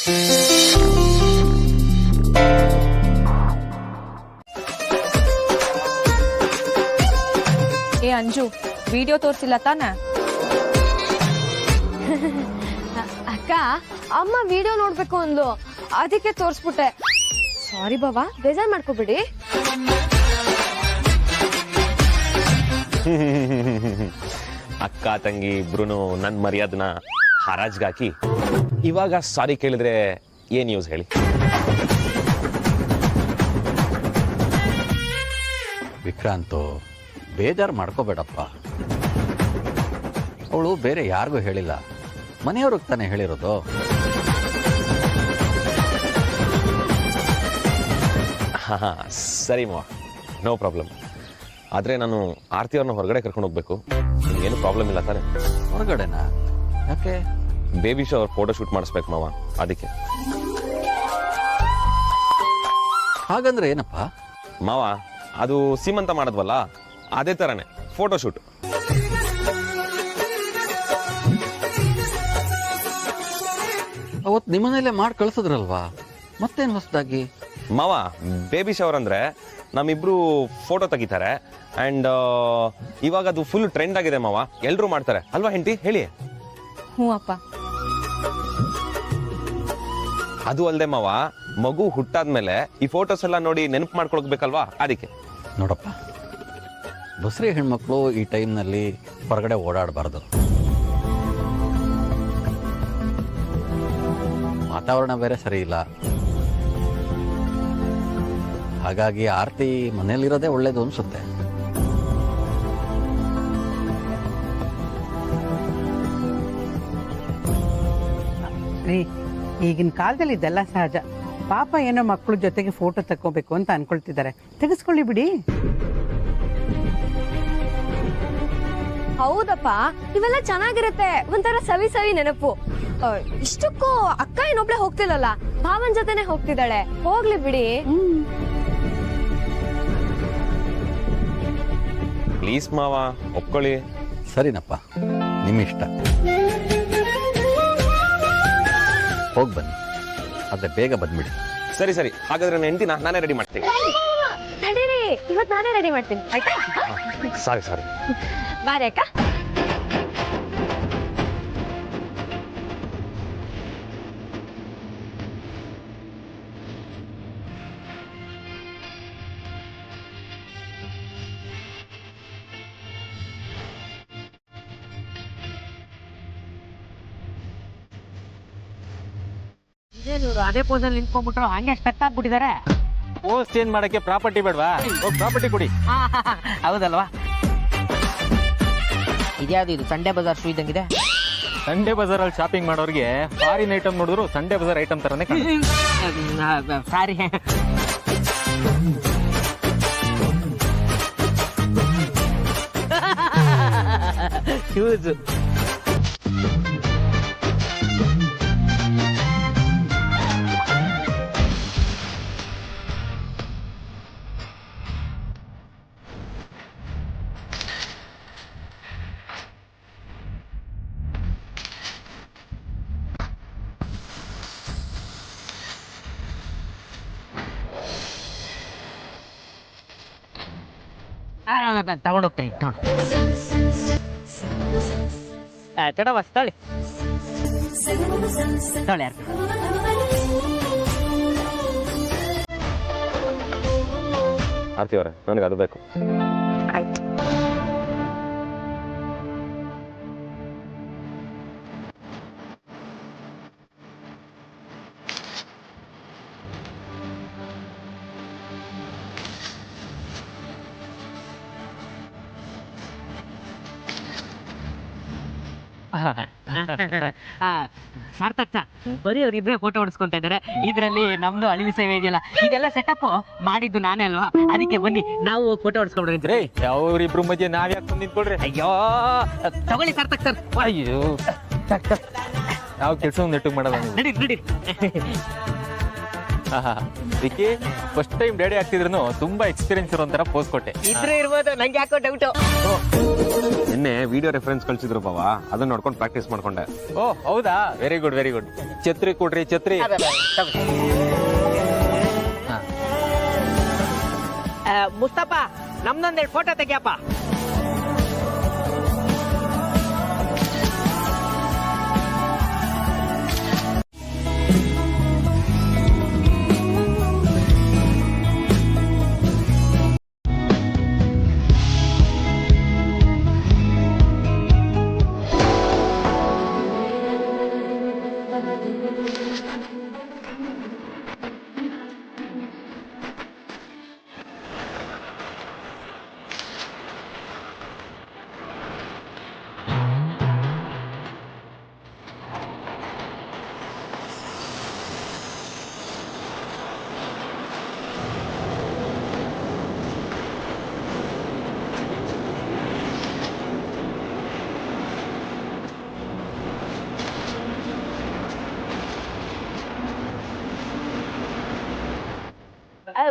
ಏ ಅಂಜು, ವಿಡಿಯೋ ತೋರಿಸಿಲ್ಲ ತಾನೆ? ಅಕ್ಕ, ಅಮ್ಮ ವಿಡಿಯೋ ನೋಡ್ಬೇಕು ಅಂದ್ಲು, ಅದಕ್ಕೆ ತೋರಿಸ್ಬಿಟ್ಟೆ. ಸಾರಿ ಬಾಬಾ, ಬೇಜಾರ್ ಮಾಡ್ಕೋಬಿಡಿ. ಅಕ್ಕ ತಂಗಿ ಇಬ್ರು ನನ್ ಮರ್ಯಾದನ ಹರಾಜ್ಗಾಕಿ ಇವಾಗ ಸಾರಿ ಕೇಳಿದ್ರೆ ಏನ್ ಯೂಸ್ ಹೇಳಿ? ವಿಕ್ರಾಂತು, ಬೇಜಾರು ಮಾಡ್ಕೋಬೇಡಪ್ಪ. ಅವಳು ಬೇರೆ ಯಾರಿಗೂ ಹೇಳಿಲ್ಲ, ಮನೆಯವ್ರಿಗೆ ತಾನೇ ಹೇಳಿರೋದು. ಹಾ ಸರಿ ಮಾವ, ನೋ ಪ್ರಾಬ್ಲಮ್. ಆದ್ರೆ ನಾನು ಆರ್ತಿ ಅವ್ರನ್ನ ಹೊರಗಡೆ ಕರ್ಕೊಂಡು ಹೋಗ್ಬೇಕು. ಏನು ಪ್ರಾಬ್ಲಮ್ ಇಲ್ಲ ತಾನೆ? ಹೊರಗಡೆನಾ? ಯಾಕೆ? ಬೇಬಿ ಶವರ್ ಫೋಟೋ ಶೂಟ್ ಮಾಡಿಸ್ಬೇಕು ಮಾವ, ಅದಕ್ಕೆ. ಹಾಗಂದ್ರೆ ಏನಪ್ಪ? ಮಾವ, ಅದು ಸೀಮಂತ ಮಾಡಿದ್ವಲ್ಲ, ಅದೇ ತರನೇ ಫೋಟೋ ಶೂಟ್. ಅವತ್ತು ನಿಮ್ಮನೇಲೆ ಮಾಡಿ ಕಳ್ಸಿದ್ರಲ್ವಾ, ಮತ್ತೇನು ಹೊಸದಾಗಿ? ಮಾವ, ಬೇಬಿ ಶವರ್ ಅಂದ್ರೆ ನಮ್ಮಿಬ್ರು ಫೋಟೋ ತೆಗಿತಾರೆ ಅಂಡ್ ಇವಾಗ ಅದು ಫುಲ್ ಟ್ರೆಂಡ್ ಆಗಿದೆ ಮಾವ, ಎಲ್ರು ಮಾಡ್ತಾರೆ ಅಲ್ವಾ ಹೆಂಡತಿ? ಹೇಳಿ. ಹ್ಞೂ ಅಪ್ಪ. ಅದು ಅಲ್ದೆ ಮಾವ, ಮಗು ಹುಟ್ಟಾದ್ಮೇಲೆ ಈ ಫೋಟೋಸ್ ಎಲ್ಲ ನೋಡಿ ನೆನಪು ಮಾಡ್ಕೊಳ್ಬೇಕಲ್ವಾ, ಅದಕ್ಕೆ. ನೋಡಪ್ಪ, ಬಸ್ರಿ ಹೆಣ್ಮಕ್ಳು ಈ ಟೈಮ್ನಲ್ಲಿ ಹೊರಗಡೆ ಓಡಾಡಬಾರ್ದು. ವಾತಾವರಣ ಬೇರೆ ಸರಿ ಇಲ್ಲ. ಹಾಗಾಗಿ ಆರ್ತಿ ಮನೇಲಿರೋದೇ ಒಳ್ಳೇದು ಅನ್ಸುತ್ತೆ. ರೀ, ಈಗಿನ ಕಾಲದಲ್ಲಿ ಇದೆಲ್ಲ ಸಹಜ. ಪಾಪ ಏನೋ ಮಕ್ಕಳ ಜೊತೆಗೆ ಫೋಟೋ ತಕ್ಕೋಬೇಕು ಅಂತ ಅನ್ಕೊಳ್ತಿದ್ದಾರೆ, ತೆಗೆಸ್ಕೊಳ್ಳಿ ಬಿಡಿ. ಹೌದಪ್ಪ, ಇವೆಲ್ಲ ಚೆನ್ನಾಗಿರುತ್ತೆ, ಒಂಥರ ಸವಿ ಸವಿ ನೆನಪು. ಇಷ್ಟಕ್ಕೂ ಅಕ್ಕ ಏನೊಬ್ಳೆ ಹೋಗ್ತಿಲ್ಲಲ್ಲ, ಭಾವನ್ ಜೊತೆನೆ ಹೋಗ್ತಿದ್ದಾಳೆ, ಹೋಗ್ಲಿ ಬಿಡಿ. ಪ್ಲೀಸ್ ಮಾವ, ಒಪ್ಕೊಳ್ಳಿ. ಸರಿನಪ್ಪ, ನಿಮ್ಮಿಷ್ಟ. ಹೋಗಿ ಬನ್ನಿ, ಆದ್ರೆ ಬೇಗ ಬಂದ್ಬಿಡಿ. ಸರಿ ಸರಿ, ಹಾಗಾದ್ರೆ ನನ್ನ ಹೆಂಡತಿನ ನಾನೇ ರೆಡಿ ಮಾಡ್ತೀನಿ. ನಡೀರಿ, ಇವತ್ತು ನಾನೇ ರೆಡಿ ಮಾಡ್ತೀನಿ, ಆಯ್ತಾ? ಸಾರಿ ಸಾರಿ. ಬಾರಿ ಅಕ್ಕ. ಅದೇ ಪೋಸಲ್ಲಿ ನಿಂತ್ಕೊಂಡ್ಬಿಟ್ರು, ಹಂಗೆ ಸ್ಟಕ್ ಆಗ್ಬಿಟ್ಟಿದ್ದಾರೆ. ಪೋಸ್ಟ್ ಚೇಂಜ್ ಮಾಡಕ್ಕೆ ಪ್ರಾಪರ್ಟಿ ಬೇಡವಾ? ಪ್ರಾಪರ್ಟಿ ಕೊಡಿ. ಹೌದಲ್ವಾ? ಇದ್ಯಾವ್ದು ಇದು? ಸಂಡೇ ಬಜಾರ್ ಶೂ ಇದ್ದಂಗಿದೆ. ಸಂಡೇ ಬಜಾರ್ ಅಲ್ಲಿ ಶಾಪಿಂಗ್ ಮಾಡೋರಿಗೆ ಫಾರಿನ್ ಐಟಮ್ ನೋಡಿದ್ರು ಸಂಡೇ ಬಜಾರ್ ಐಟಮ್ ತರನೇ ಸಾರಿ. ಶೂಸ್ ತಗೊಂಡೋಗ್ತೀನಿ. ತಡ ಬಸ್ತಾಳಿ ಯಾರು ಆರ್ತಿ ಅವರೇ, ನನಗೆ ಅದು ಬೇಕು. ಸಾರ್ಥಕ್ ಬರೀ ಅವ್ರಿಬ್ರೆ ಫೋಟೋ ಹೊಡ್ಸ್ಕೊಂತ ಇದಾರೆ. ಇದ್ರಲ್ಲಿ ನಮ್ದು ಅಳಿವಿ ಸೇವೆ ಇದೆಯಲ್ಲ, ಇದೆಲ್ಲ ಸೆಟಪ್ ಮಾಡಿದ್ದು ನಾನೇ ಅಲ್ವಾ, ಅದಕ್ಕೆ ಬನ್ನಿ ನಾವು ಫೋಟೋ ಹೊಡ್ಸ್ಕೊಂಡ್ರೆ. ಅವ್ರಿಬ್ರು ಮಧ್ಯೆ ನಾವ್ ಯಾಕೆ ನಿಂತ್ಕೊಳ್ರಿ? ಅಯ್ಯೋ ತಗೊಳ್ಳಿ ಸಾರ್ಥಕ್ ಸರ್. ಅಯ್ಯೋ, ನಾವು ಕೆಲಸ ನೆಟ್ಟಿಗೆ ಮಾಡೋದ? ನಡಿ ನಡಿ. ವಿಕ್ಕಿ ಫಸ್ಟ್ ಟೈಮ್ ಡ್ಯಾಡಿ ಆಗ್ತಿದ್ರು ತುಂಬಾ ಎಕ್ಸ್ಪೀರಿಯನ್ಸ್ ಇರೋ ಒಂಥರ ಪೋಸ್ ಕೊಟ್ಟೆ. ಇದ್ರೆ ಇರ್ಬೋದು, ನಂಗೆ ಯಾಕೋ ಡೌಟು. ನಿನ್ನೆ ವಿಡಿಯೋ ರೆಫರೆನ್ಸ್ ಕಳ್ಸಿದ್ರು ಬಾವ, ಅದನ್ನ ನೋಡ್ಕೊಂಡು ಪ್ರಾಕ್ಟೀಸ್ ಮಾಡ್ಕೊಂಡೆ. ಓ ಹೌದಾ, ವೆರಿ ಗುಡ್ ವೆರಿ ಗುಡ್. ಛತ್ರಿ ಕೊಡ್ರಿ ಛತ್ರಿ. ಮುಸ್ತಫ, ನಮ್ದೊಂದೆರಡು ಫೋಟೋ ತೆಗಿಯಪ್ಪ.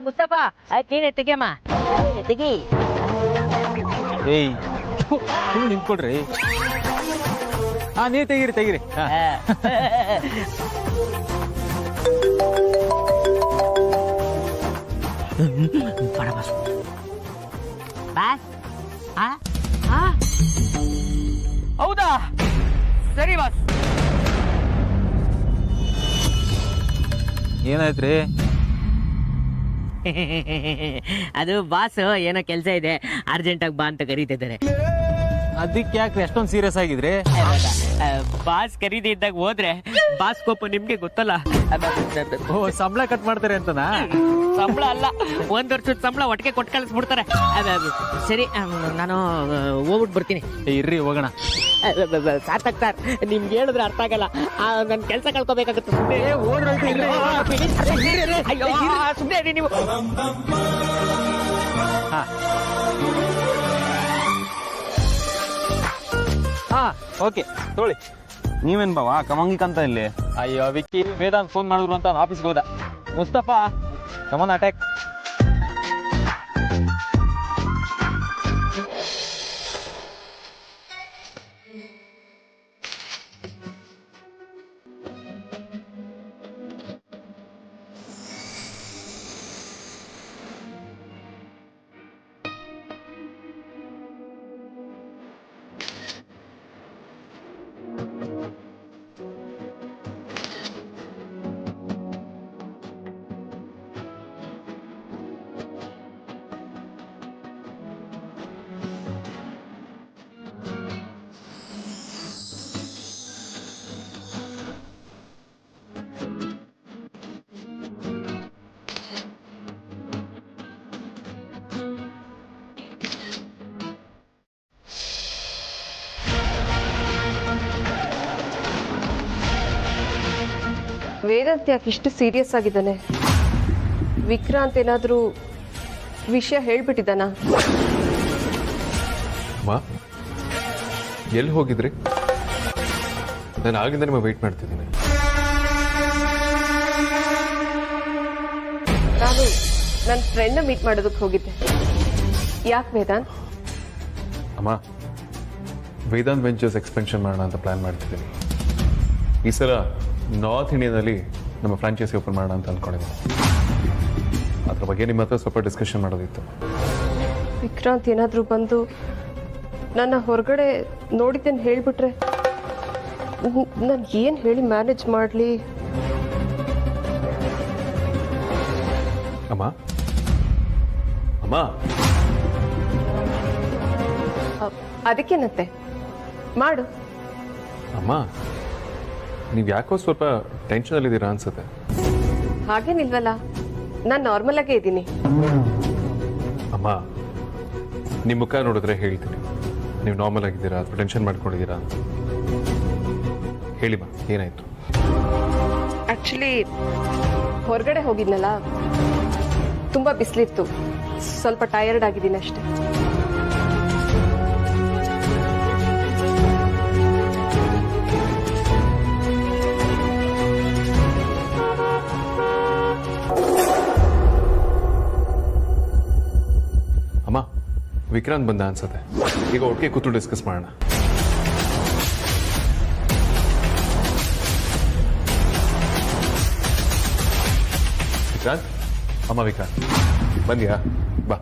ಮುಸ್ತಫ, ನೀನೆ ತೆಗಿಯಮ್ಮ, ತೆಗಿ. ಏಯ್ ನಿಂತ್ಕೊಡ್ರಿ. ನೀವ್ ತೆಗೀರಿ ತೆಗೀರಿ. ಹೌದಾ, ಸರಿ ಬಾಸ್. ಏನಾಯ್ತ್ರಿ? ಅದು ಬಾಸ್ ಏನೋ ಕೆಲಸ ಇದೆ, ಅರ್ಜೆಂಟ್ ಆಗಿ ಬಾ ಅಂತ ಕರೀತಿದ್ದಾರೆ. ಅದಕ್ಕೆ ಯಾಕ್ರಿ ಅಷ್ಟೊಂದು ಸೀರಿಯಸ್ ಆಗಿದ್ರಿ? ಬಾಸ್ ಕರೀದಿ ಇದ್ದಾಗ ಹೋದ್ರೆ ಬಾಸ್ ಕೋಪ ನಿಮ್ಗೆ ಗೊತ್ತಲ್ಲ. ಓ, ಸಂಬಳ ಕಟ್ ಮಾಡ್ತಾರೆ ಅಂತನಾ? ಸಂಬಳ ಅಲ್ಲ, 1 ವರ್ಷದ ಸಂಬಳ ಒಟ್ಟಿಗೆ ಕೊಟ್ಟು ಕಳಿಸ್ಬಿಡ್ತಾರೆ. ಸರಿ, ನಾನು ಹೋಗ್ಬಿಟ್ಟು ಬರ್ತೀನಿ. ಇರ್ರಿ ಹೋಗೋಣ. ಸಾರ್ಥಕ್ ಸರ್, ನಿಮ್ಗೆ ಹೇಳಿದ್ರೆ ಅರ್ಥ ಆಗಲ್ಲ. ನನ್ ಕೆಲಸ ಕಳ್ಕೊಬೇಕಾಗುತ್ತೆ. ಸುಮ್ಮನೆ ಇರಿ ನೀವು. ಓಕೆ ತೊಳಿ. ನೀವೇನ್ ಬಾವ ಕಮಂಗಿಕಂತ ಇಲ್ಲಿ? ಅಯ್ಯೋ ವಿಕ್ಕಿ, ವೇದಾಂತ್ ಫೋನ್ ಮಾಡಿದ್ರು ಅಂತ ಆಫೀಸ್ಗೆ ಹೋದ. Mustafa, come on attack. ವೇದಾಂತ್ ಯಾಕೆ ಇಷ್ಟು ಸೀರಿಯಸ್ ಆಗಿದ್ದಾನೆ? ವಿಕ್ರಾಂತ್ ಏನಾದರೂ ವಿಷಯ ಹೇಳ್ಬಿಟ್ಟಿದ್ದಾನ? ಮಾ, ಎಲ್ಲಿ ಹೋಗಿದ್ರಿ? ನಾನು ಆಗಿಂದ ನಿಮ್ಮ ವೆಯ್ಟ್ ಮಾಡ್ತಿದ್ದೀನಿ. ನಾನು ನನ್ನ ಫ್ರೆಂಡ್ನ ಮೀಟ್ ಮಾಡೋದಕ್ಕೆ ಹೋಗಿದ್ದೆ. ಯಾಕೆ ವೇದಾಂತ್? ಅಮ್ಮ, ವೇದಾಂತ್ ವೆಂಚರ್ಸ್ ಎಕ್ಸ್ಪೆನ್ಷನ್ ಮಾಡೋಣ ಅಂತ ಪ್ಲಾನ್ ಮಾಡ್ತಿದ್ದೀನಿ. ಈ ಸಲ ನಾರ್ತ್ ಇಂಡಿಯಾದಲ್ಲಿ ನಮ್ಮ ಫ್ರಾಂಚೈಸಿ ಓಪನ್ ಮಾಡೋಣ ಅಂತ ಅಂದ್ಕೊಂಡಿದ್ದೀನಿ. ಅದ್ರ ಬಗ್ಗೆ ನಿಮ್ಮ ಹತ್ರ ಸ್ವಲ್ಪ ಡಿಸ್ಕಷನ್ ಮಾಡೋದಿತ್ತು. ವಿಕ್ರಾಂತ್ ಏನಾದರೂ ಬಂದು ನನ್ನ ಹೊರಗಡೆ ನೋಡಿದ್ದೇನೆ ಹೇಳಿಬಿಟ್ರೆ ನಾನು ಏನು ಹೇಳಿ ಮ್ಯಾನೇಜ್ ಮಾಡಲಿ? ಅಮ್ಮ ಅಮ್ಮ, ಅದಕ್ಕೇನತ್ತೆ, ಮಾಡು. ಅಮ್ಮ, ನೀವು ಯಾಕೋ ಸ್ವಲ್ಪ ಟೆನ್ಷನಲ್ಲಿದ್ದೀರಾ ಅನ್ಸುತ್ತೆ. ಹಾಗೇನಿಲ್ವಲ್ಲ, ನಾನು ನಾರ್ಮಲ್ ಆಗೇ ಇದ್ದೀನಿ. ಅಮ್ಮ, ನಿಮ್ಮ ಮುಖ ನೋಡಿದ್ರೆ ಹೇಳ್ತೀನಿ ನೀವು ನಾರ್ಮಲ್ ಆಗಿದ್ದೀರಾ ಅಥವಾ ಟೆನ್ಷನ್ ಮಾಡ್ಕೊಂಡಿದ್ದೀರಾ ಅಂತ. ಹೇಳಿಮ್ಮ, ಏನಾಯ್ತು? ಆಕ್ಚುಲಿ ಹೊರಗಡೆ ಹೋಗಿದ್ನಲ್ಲ, ತುಂಬ ಬಿಸಿಲಿತ್ತು, ಸ್ವಲ್ಪ ಟಯರ್ಡ್ ಆಗಿದ್ದೀನಿ ಅಷ್ಟೆ. ವಿಕ್ರಾಂತ್ ಬಂದ ಅನ್ಸುತ್ತೆ. ಈಗ ಒಟ್ಟಿಗೆ ಕೂತು ಡಿಸ್ಕಸ್ ಮಾಡೋಣ. ವಿಕ್ರಾಂತ್, ಅಮ್ಮ ವಿಕ್ರಾಂತ್ ಬಂದ್ಯಾ? ಬಾ.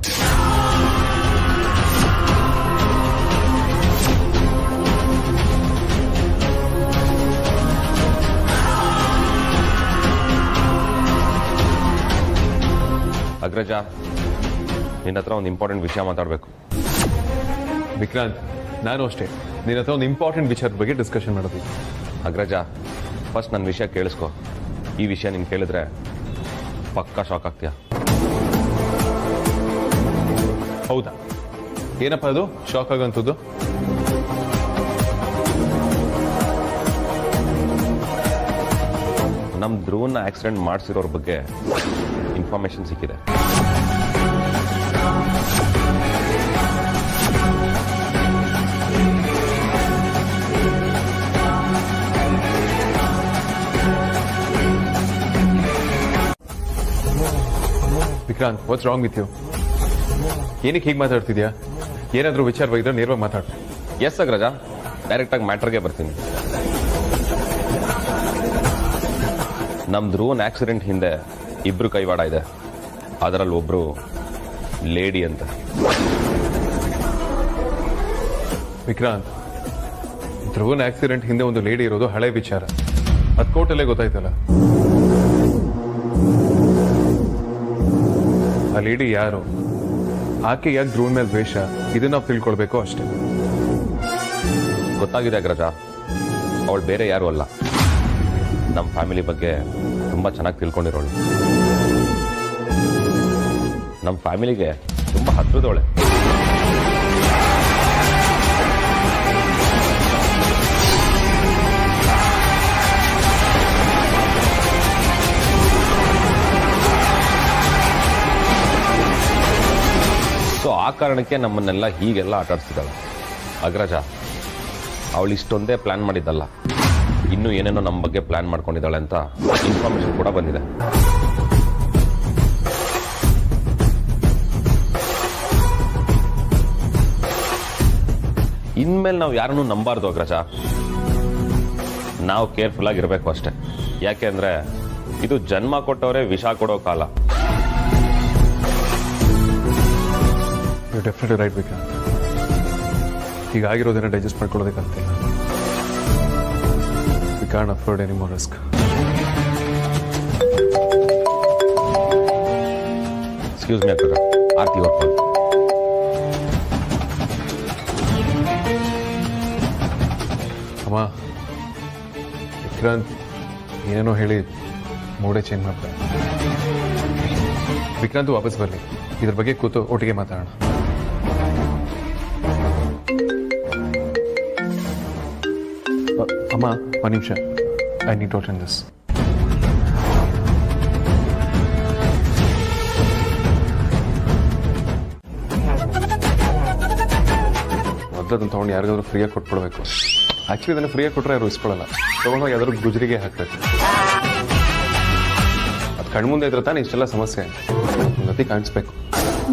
ಅಗ್ರಜ, ನಿನ್ನ ಹತ್ರ ಒಂದು ಇಂಪಾರ್ಟೆಂಟ್ ವಿಷಯ ಮಾತಾಡಬೇಕು. ವಿಕ್ರಾಂತ್, ನಾನು ಅಷ್ಟೇ ನಿನ್ನ ಹತ್ರ ಒಂದು ಇಂಪಾರ್ಟೆಂಟ್ ವಿಚಾರದ ಬಗ್ಗೆ ಡಿಸ್ಕಷನ್ ಮಾಡೋದು. ಅಗ್ರಜ, ಫಸ್ಟ್ ನನ್ನ ವಿಷಯ ಕೇಳಿಸ್ಕೊ. ಈ ವಿಷಯ ನೀನು ಕೇಳಿದ್ರೆ ಪಕ್ಕಾ ಶಾಕ್ ಆಗ್ತೀಯ. ಹೌದಾ? ಏನಪ್ಪ ಅದು ಶಾಕ್ ಆಗೋಂಥದ್ದು? ನಮ್ಮ ಧ್ರುವನ್ನ ಆಕ್ಸಿಡೆಂಟ್ ಮಾಡಿಸಿರೋರ ಬಗ್ಗೆ ಇನ್ಫಾರ್ಮೇಶನ್ ಸಿಕ್ಕಿದೆ. Vikrant, what's wrong with you? ಏನಕ್ಕೆ ಹೀಗೆ ಮಾತಾಡ್ತಿದ್ಯಾ? ಏನಾದರೂ ವಿಚಾರವಾಗಿದ್ರೆ ನೇರವಾಗಿ ಮಾತಾಡು. ಎಸ್ ಅಗ್ರಜ, ಡೈರೆಕ್ಟಾಗಿ ಮ್ಯಾಟ್ರಿಗೆ ಬರ್ತೀನಿ. ನಮ್ಮ ಧ್ರುವನ್ ಆಕ್ಸಿಡೆಂಟ್ ಹಿಂದೆ ಇಬ್ರು ಕೈವಾಡ ಇದೆ. ಅದರಲ್ಲಿ ಒಬ್ರು ಲೇಡಿ ಅಂತ. ವಿಕ್ರಾಂತ್, ಧ್ರುವನ್ ಆಕ್ಸಿಡೆಂಟ್ ಹಿಂದೆ ಒಂದು ಲೇಡಿ ಇರೋದು ಹಳೆ ವಿಚಾರ. ಅದು ಕೋರ್ಟಲ್ಲೇ ಗೊತ್ತಾಯ್ತಲ್ಲ. ಆ ಲೇಡಿ ಯಾರು, ಆಕೆ ಯಾಕೆ ಧ್ರುವನ್ ಮೇಲೆ ದ್ವೇಷ, ಇದನ್ನ ನಾವು ತಿಳ್ಕೊಳ್ಬೇಕು ಅಷ್ಟೇ. ಗೊತ್ತಾಗಿದೆ ಅಗ್ರಜ, ಅವಳು ಬೇರೆ ಯಾರು ಅಲ್ಲ, ನಮ್ಮ ಫ್ಯಾಮಿಲಿ ಬಗ್ಗೆ ತುಂಬ ಚೆನ್ನಾಗಿ ತಿಳ್ಕೊಂಡಿರೋಳು. ನಮ್ಮ ಫ್ಯಾಮಿಲಿಗೆ ತುಂಬ ಹತ್ತಿರದವಳೆ. ಸೊ ಆ ಕಾರಣಕ್ಕೆ ನಮ್ಮನ್ನೆಲ್ಲ ಹೀಗೆಲ್ಲ ಆಟಾಡಿಸ್ತಿದ್ದಾಳೆ. ಅಗ್ರಜ, ಅವಳು ಇಷ್ಟೊಂದೇ ಪ್ಲಾನ್ ಮಾಡಿದ್ದಲ್ಲ, ಇನ್ನೂ ಏನೇನೋ ನಮ್ಮ ಬಗ್ಗೆ ಪ್ಲಾನ್ ಮಾಡ್ಕೊಂಡಿದ್ದಾಳೆ ಅಂತ ಇನ್ಫಾರ್ಮೇಶನ್ ಕೂಡ ಬಂದಿದೆ. ಇನ್ಮೇಲೆ ನಾವು ಯಾರನ್ನೂ ನಂಬಾರ್ದು ಅಗ್ರಜ. ನಾವು ಕೇರ್ಫುಲ್ ಆಗಿರಬೇಕು ಅಷ್ಟೇ. ಯಾಕೆ ಅಂದ್ರೆ ಇದು ಜನ್ಮ ಕೊಟ್ಟವರೇ ವಿಷ ಕೊಡೋ ಕಾಲ. You definitely right Vikrant. ಹೀಗಾಗಿರೋದನ್ನ ಡೈಜೆಸ್ಟ್ ಮಾಡ್ಕೊಳ್ಳೋದಕ್ಕಂತಿಲ್ಲ. We can't afford any more risk. Excuse me Agraja, Aarti work. ಅಮ್ಮ, ವಿಕ್ರಾಂತ್ ಏನೇನೋ ಹೇಳಿ ಮೂಡೇ ಚೇಂಜ್ ಮಾಡ್ತಾರೆ. ವಿಕ್ರಾಂತ್ ವಾಪಸ್ ಬರಲಿ, ಇದ್ರ ಬಗ್ಗೆ ಕೂತು ಒಟ್ಟಿಗೆ ಮಾತಾಡೋಣ. ಅಮ್ಮ, ಒಂದು ನಿಮಿಷ. I need to attend this. ಮೊದಲದನ್ನು ತೊಗೊಂಡು ಯಾರಿಗಾದ್ರೂ ಫ್ರೀಯಾಗಿ ಕೊಟ್ಬಿಡ್ಬೇಕು. ಆಕ್ಚುಲಿ ಇದನ್ನು ಫ್ರೀಯಾಗಿ ಕೊಟ್ಟರೆ ಯಾರು ಇಸ್ಕೊಳ್ಳಲ್ಲ. ತೊಗೊಂಡೋಗಿ ಯಾವ್ದಾದ್ರು ಗುಜರಿಗೆ ಹಾಕ್ಬೇಕು. ಅದು ಕಣ್ಮುಂದೆ ಇದ್ರೆ ತಾನೇ ಇಷ್ಟೆಲ್ಲ ಸಮಸ್ಯೆ ಗತಿ ಕಾಣಿಸ್ಬೇಕು.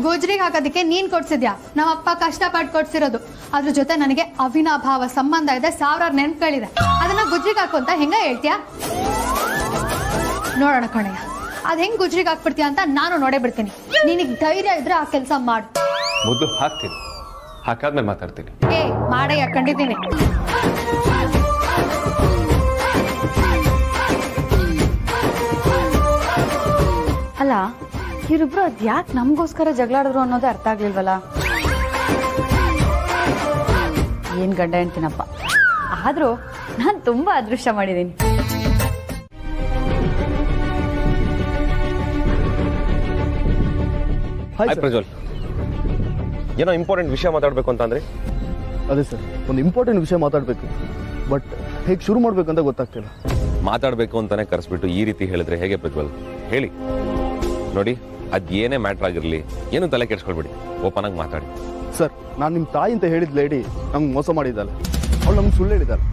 ಗೋಜ್ರಿಗೆ ಹಾಕೋದಕ್ಕೆ ನೀನ್ ಕೊಡ್ಸಿದ್ಯಾ? ನಮ್ಮಪ್ಪ ಕಷ್ಟಪಟ್ಟು ಕೊಡ್ಸಿರೋದು. ಅದ್ರ ಜೊತೆ ನನಗೆ ಅವಿನಾಭಾವ ಸಂಬಂಧ ಇದೆ, ಸಾವಿರಾರು ನೆನ್ಪುಗಳಿದೆ. ಅದನ್ನ ಗುಜ್ರಿಗೆ ಹಾಕು ಅಂತ ಹೆಂಗ ಹೇಳ್ತೀಯಾ? ನೋಡೋಣ ಕಣಯ್ಯ, ಅದ್ ಹೆಂಗ್ ಗುಜ್ರಿಗೆ ಹಾಕ್ಬಿಡ್ತೀಯ ಅಂತ ನಾನು ನೋಡೇ ಬಿಡ್ತೀನಿ. ನಿನಗ್ ಧೈರ್ಯ ಇದ್ರೆ ಆ ಕೆಲಸ ಮಾಡು. ಮುದ್ದು ಹಾಕ್ತೀನಿ, ಹಾಕಾದ್ಮೇಲೆ ಮಾತಾಡ್ತೀನಿ. ಏ ಮಾಡಯ್ಯ, ಕಂಡಿದ್ದೀನಿ. ಅಲ್ಲ, ಇವರಿಬ್ರು ಅದ್ ಯಾಕೆ ನಮಗೋಸ್ಕರ ಜಗಳಾಡಿದ್ರು ಅನ್ನೋದೇ ಅರ್ಥ ಆಗ್ಲಿಲ್ವಲ್ಲ. ಏನ್ ಗಂಡ ಹೆಂಡ್ತಿನಪ್ಪ. ಆದ್ರೂ ನಾನು ತುಂಬಾ ಅದೃಷ್ಟ ಮಾಡಿದ್ದೀನಿ. ಹಾಯ್ ಪ್ರಜ್ವಲ್, ಏನೋ ಇಂಪಾರ್ಟೆಂಟ್ ವಿಷಯ ಮಾತಾಡಬೇಕು ಅಂತ ಅಂದ್ರೆ? ಅದೇ ಸರ್, ಒಂದು ಇಂಪಾರ್ಟೆಂಟ್ ವಿಷಯ ಮಾತಾಡಬೇಕು, ಬಟ್ ಹೇಗೆ ಶುರು ಮಾಡ್ಬೇಕಂತ ಗೊತ್ತಾಗ್ತಿಲ್ಲ. ಮಾತಾಡಬೇಕು ಅಂತಾನೆ ಕರೆಸ್ಬಿಟ್ಟು ಈ ರೀತಿ ಹೇಳಿದ್ರೆ ಹೇಗೆ ಪ್ರಜ್ವಲ್? ಹೇಳಿ. ನೋಡಿ, ಅದೇನೇ ಮ್ಯಾಟ್ರ್ ಆಗಿರಲಿ, ಏನು ತಲೆ ಕೆಡ್ಸ್ಕೊಳ್ಬೇಡಿ, ಓಪನ್ ಆಗಿ ಮಾತಾಡಿ. ಸರ್, ನಾನು ನಿಮ್ಮ ತಾಯಿ ಅಂತ ಹೇಳಿದ ಲೇಡಿ ನಮ್ಗೆ ಮೋಸ ಮಾಡಿದ್ದಾಳೆ. ಅವಳು ನಮ್ಗೆ ಸುಳ್ಳು ಹೇಳಿದ್ದಾಳೆ.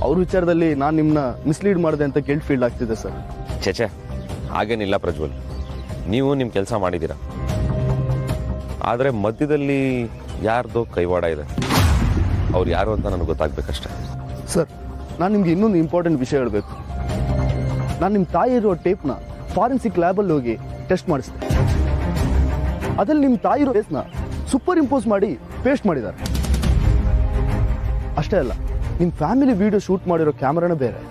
ಅವ್ರ ವಿಚಾರದಲ್ಲಿ ನಾನು ನಿಮ್ಮನ್ನ ಮಿಸ್ಲೀಡ್ ಮಾಡಿದೆ ಅಂತ ಗಿಲ್ಟ್ ಫೀಲ್ ಆಗ್ತಿದೆ ಸರ್. ಚೇಚೆ, ಹಾಗೇನಿಲ್ಲ ಪ್ರಜ್ವಲ್. ನೀವು ನಿಮ್ಮ ಕೆಲಸ ಮಾಡಿದ್ದೀರಾ. ಆದರೆ ಮಧ್ಯದಲ್ಲಿ ಯಾರ್ದೋ ಕೈವಾಡ ಇದೆ. ಅವ್ರು ಯಾರು ಅಂತ ನನಗೆ ಗೊತ್ತಾಗ್ಬೇಕಷ್ಟೆ. ಸರ್, ನಾನು ನಿಮ್ಗೆ ಇನ್ನೊಂದು ಇಂಪಾರ್ಟೆಂಟ್ ವಿಷಯ ಹೇಳಬೇಕು. ನಾನು ನಿಮ್ಮ ತಾಯಿ ಇರೋ ಟೇಪ್ನ ಫಾರೆನ್ಸಿಕ್ ಲ್ಯಾಬಲ್ಲಿ ಹೋಗಿ ಟೆಸ್ಟ್ ಮಾಡಿಸಿದೆ. ಅದ್ರಲ್ಲಿ ನಿಮ್ಮ ತಾಯಿ ಇರೋ ಫೇಸ್ನ ಸೂಪರ್ ಇಂಪೋಸ್ ಮಾಡಿ ಪೇಸ್ಟ್ ಮಾಡಿದ್ದಾರೆ. ಅಷ್ಟೇ ಅಲ್ಲ, ನಿಮ್ಮ ಫ್ಯಾಮಿಲಿ ವಿಡಿಯೋ ಶೂಟ್ ಮಾಡಿರೋ ಕ್ಯಾಮ್ರಾನೇ ಬೇರೆ,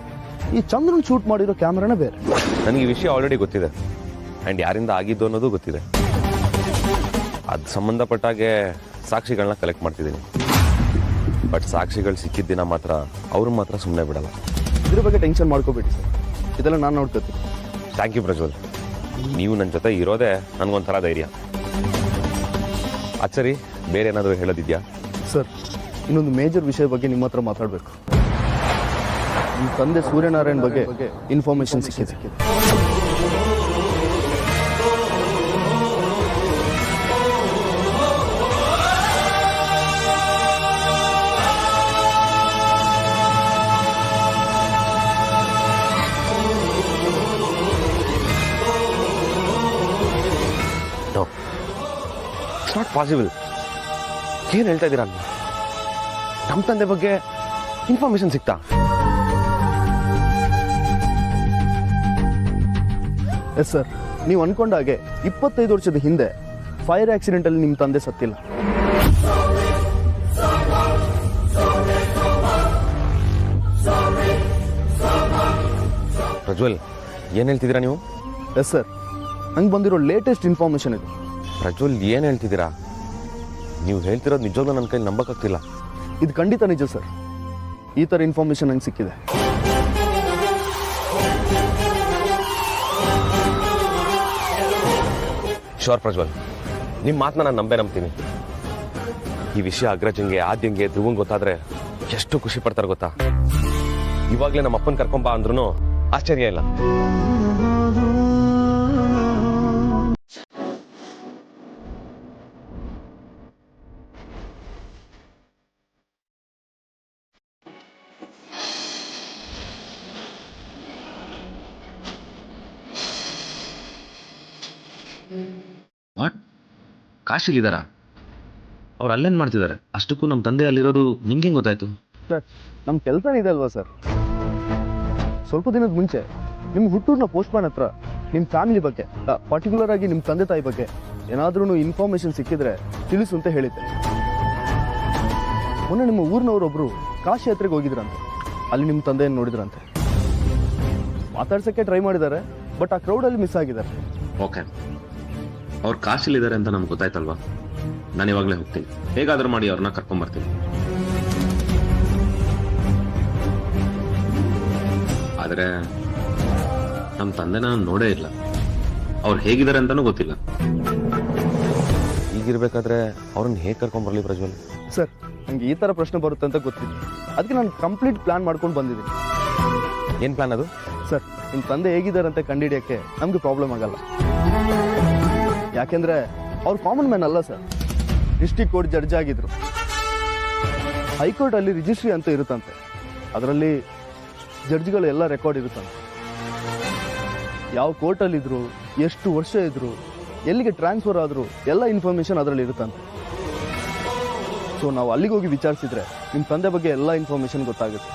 ಈ ಚಂದ್ರನ್ ಶೂಟ್ ಮಾಡಿರೋ ಕ್ಯಾಮ್ರಾನೇ ಬೇರೆ. ನನಗೆ ಈ ವಿಷಯ ಆಲ್ರೆಡಿ ಗೊತ್ತಿದೆ ಆ್ಯಂಡ್ ಯಾರಿಂದ ಆಗಿದ್ದು ಅನ್ನೋದು ಗೊತ್ತಿದೆ. ಅದು ಸಂಬಂಧಪಟ್ಟಾಗೆ ಸಾಕ್ಷಿಗಳನ್ನ ಕಲೆಕ್ಟ್ ಮಾಡ್ತಿದ್ದೀನಿ. ಬಟ್ ಸಾಕ್ಷಿಗಳು ಸಿಕ್ಕಿದ ದಿನ ಮಾತ್ರ ಅವ್ರು ಮಾತ್ರ ಸುಮ್ಮನೆ ಬಿಡಲ್ಲ. ಇದ್ರ ಬಗ್ಗೆ ಟೆನ್ಷನ್ ಮಾಡ್ಕೋಬೇಡಿ ಸರ್, ಇದೆಲ್ಲ ನಾನು ನೋಡ್ಕೊತೀನಿ. Thank you Prajwal. ನೀವು ನನ್ನ ಜೊತೆ ಇರೋದೇ ನನಗೊಂಥರ ಧೈರ್ಯ. ಸರಿ, ಬೇರೆ ಏನಾದರೂ ಹೇಳೋದಿದೆಯಾ? ಸರ್, ಇನ್ನೊಂದು ಮೇಜರ್ ವಿಷಯ ಬಗ್ಗೆ ನಿಮ್ಮ ಹತ್ರ ಮಾತಾಡಬೇಕು. ನಿಮ್ಮ ತಂದೆ ಸೂರ್ಯನಾರಾಯಣ್ ಬಗ್ಗೆ ಇನ್ಫಾರ್ಮೇಶನ್ ಸಿಕ್ಕಿದೆ. It's not possible. ಏನು ಹೇಳ್ತಾ ಇದ್ದೀರಾ? ನಮ್ಮ ತಂದೆ ಬಗ್ಗೆ ಇನ್ಫಾರ್ಮೇಶನ್ ಸಿಗ್ತಾ? ಎಸ್ ಸರ್, ನೀವು ಅನ್ಕೊಂಡ ಹಾಗೆ 25 ವರ್ಷದ ಹಿಂದೆ ಫೈರ್ ಆಕ್ಸಿಡೆಂಟಲ್ಲಿ ನಿಮ್ಮ ತಂದೆ ಸತ್ತಿಲ್ಲ. ಪ್ರಜ್ವಲ್, ಏನು ಹೇಳ್ತಿದ್ದೀರಾ ನೀವು? ಎಸ್ ಸರ್, ನಂಗೆ ಬಂದಿರೋ ಲೇಟೆಸ್ಟ್ ಇನ್ಫಾರ್ಮೇಶನ್ ಇದು. ಪ್ರಜ್ವಲ್, ಏನು ಹೇಳ್ತಿದ್ದೀರಾ? ನೀವು ಹೇಳ್ತಿರೋದು ನಿಜವಾಗ್ಲೂ ನನ್ನ ಕೈಲಿ ನಂಬಕ್ಕಾಗ್ತಿಲ್ಲ. ಇದು ಖಂಡಿತ ನಿಜ ಸರ್. ಈ ಥರ ಇನ್ಫಾರ್ಮೇಶನ್ ನಂಗೆ ಸಿಕ್ಕಿದೆ. ಶೋರ್ ಪ್ರಜ್ವಲ್, ನಿಮ್ಮ ಮಾತನ್ನ ನಾನು ನಂಬ್ತೀನಿ. ಈ ವಿಷಯ ಅಗ್ರಜಂಗೆ, ಆದ್ಯಂಗೆ, ಧ್ರುವಂಗೆ ಗೊತ್ತಾದ್ರೆ ಎಷ್ಟು ಖುಷಿ ಪಡ್ತಾರೆ ಗೊತ್ತಾ? ಇವಾಗಲೇ ನಮ್ಮ ಅಪ್ಪನ ಕರ್ಕೊಂಬ ಅಂದ್ರೂ ಆಶ್ಚರ್ಯ ಇಲ್ಲ. ವಾಟ್? ಕಾಶಿಲಿದ್ದಾರಾ? ಅವ್ರು ಅಲ್ಲೇನು ಮಾಡ್ತಿದ್ದಾರೆ? ಅಷ್ಟಕ್ಕೂ ನಮ್ಮ ತಂದೆ ಅಲ್ಲಿರೋದು ನಿಮ್ಗೆ ಗೊತ್ತಾಯ್ತು? ಸರ್, ನಮ್ಮ ಕೆಲಸನೇ ಇದೆ ಅಲ್ವಾ ಸರ್. ಸ್ವಲ್ಪ ದಿನದ ಮುಂಚೆ ನಿಮ್ಮ ಹುಟ್ಟೂರಿನ ಪೋಸ್ಟ್ಮ್ಯಾನ್ ಹತ್ರ ನಿಮ್ಮ ಫ್ಯಾಮಿಲಿ ಬಗ್ಗೆ, ಪರ್ಟಿಕ್ಯುಲರ್ ಆಗಿ ನಿಮ್ಮ ತಂದೆ ತಾಯಿ ಬಗ್ಗೆ ಏನಾದ್ರೂ ಇನ್ಫಾರ್ಮೇಶನ್ ಸಿಕ್ಕಿದ್ರೆ ತಿಳಿಸು ಅಂತ ಹೇಳಿದ್ದೆ. ಮೊನ್ನೆ ನಿಮ್ಮ ಊರಿನವರೊಬ್ಬರು ಕಾಶಿ ಯಾತ್ರೆಗೆ ಹೋಗಿದ್ರಂತೆ. ಅಲ್ಲಿ ನಿಮ್ಮ ತಂದೆಯನ್ನು ನೋಡಿದ್ರಂತೆ. ಮಾತಾಡ್ಸೋಕ್ಕೆ ಟ್ರೈ ಮಾಡಿದ್ದಾರೆ, ಬಟ್ ಆ ಕ್ರೌಡಲ್ಲಿ ಮಿಸ್ ಆಗಿದ್ದಾರೆ. ಓಕೆ, ಅವ್ರು ಕಾಶಿಲಿದ್ದಾರೆ ಅಂತ ನಮ್ಗೆ ಗೊತ್ತಾಯ್ತಲ್ವಾ? ನಾನು ಇವಾಗಲೇ ಹೋಗ್ತೀನಿ. ಹೇಗಾದ್ರೂ ಮಾಡಿ ಅವ್ರನ್ನ ಕರ್ಕೊಂಡ್ಬರ್ತೀನಿ. ಆದರೆ ನಮ್ಮ ತಂದೆನ ನೋಡೇ ಇಲ್ಲ. ಅವ್ರು ಹೇಗಿದ್ದಾರೆ ಅಂತಾನೂ ಗೊತ್ತಿಲ್ಲ. ಈಗಿರ್ಬೇಕಾದ್ರೆ ಅವ್ರನ್ನ ಹೇಗೆ ಕರ್ಕೊಂಡ್ಬರ್ಲಿ ಪ್ರಜ್ವಲ್? ಸರ್, ನನಗೆ ಈ ಥರ ಪ್ರಶ್ನೆ ಬರುತ್ತೆ ಅಂತ ಗೊತ್ತಿಲ್ಲ. ಅದಕ್ಕೆ ನಾನು ಕಂಪ್ಲೀಟ್ ಪ್ಲಾನ್ ಮಾಡ್ಕೊಂಡು ಬಂದಿದ್ದೀನಿ. ಏನು ಪ್ಲಾನ್ ಅದು? ಸರ್, ನಿಮ್ಮ ತಂದೆ ಹೇಗಿದ್ದಾರೆ ಅಂತ ಕಂಡುಹಿಡಿಯೋಕ್ಕೆ ನಮಗೆ ಪ್ರಾಬ್ಲಮ್ ಆಗಲ್ಲ. ಯಾಕೆಂದ್ರೆ ಅವ್ರು ಕಾಮನ್ ಮ್ಯಾನ್ ಅಲ್ಲ ಸರ್. ಡಿಸ್ಟ್ರಿಕ್ಟ್ ಕೋರ್ಟ್ ಜಡ್ಜ್ ಆಗಿದ್ರು. ಹೈಕೋರ್ಟಲ್ಲಿ ರಿಜಿಸ್ಟ್ರಿ ಅಂತ ಇರುತ್ತಂತೆ. ಅದರಲ್ಲಿ ಜಡ್ಜ್ಗಳು ಎಲ್ಲ ರೆಕಾರ್ಡ್ ಇರುತ್ತಂತೆ. ಯಾವ ಕೋರ್ಟಲ್ಲಿದ್ರು, ಎಷ್ಟು ವರ್ಷ ಇದ್ರು, ಎಲ್ಲಿಗೆ ಟ್ರಾನ್ಸ್ಫರ್ ಆದರೂ ಎಲ್ಲ ಇನ್ಫಾರ್ಮೇಷನ್ ಅದರಲ್ಲಿ ಇರುತ್ತಂತೆ. ಸೊ ನಾವು ಅಲ್ಲಿಗೆ ಹೋಗಿ ವಿಚಾರಿಸಿದ್ರೆ ನಿಮ್ಮ ತಂದೆ ಬಗ್ಗೆ ಎಲ್ಲ ಇನ್ಫಾರ್ಮೇಷನ್ ಗೊತ್ತಾಗುತ್ತೆ.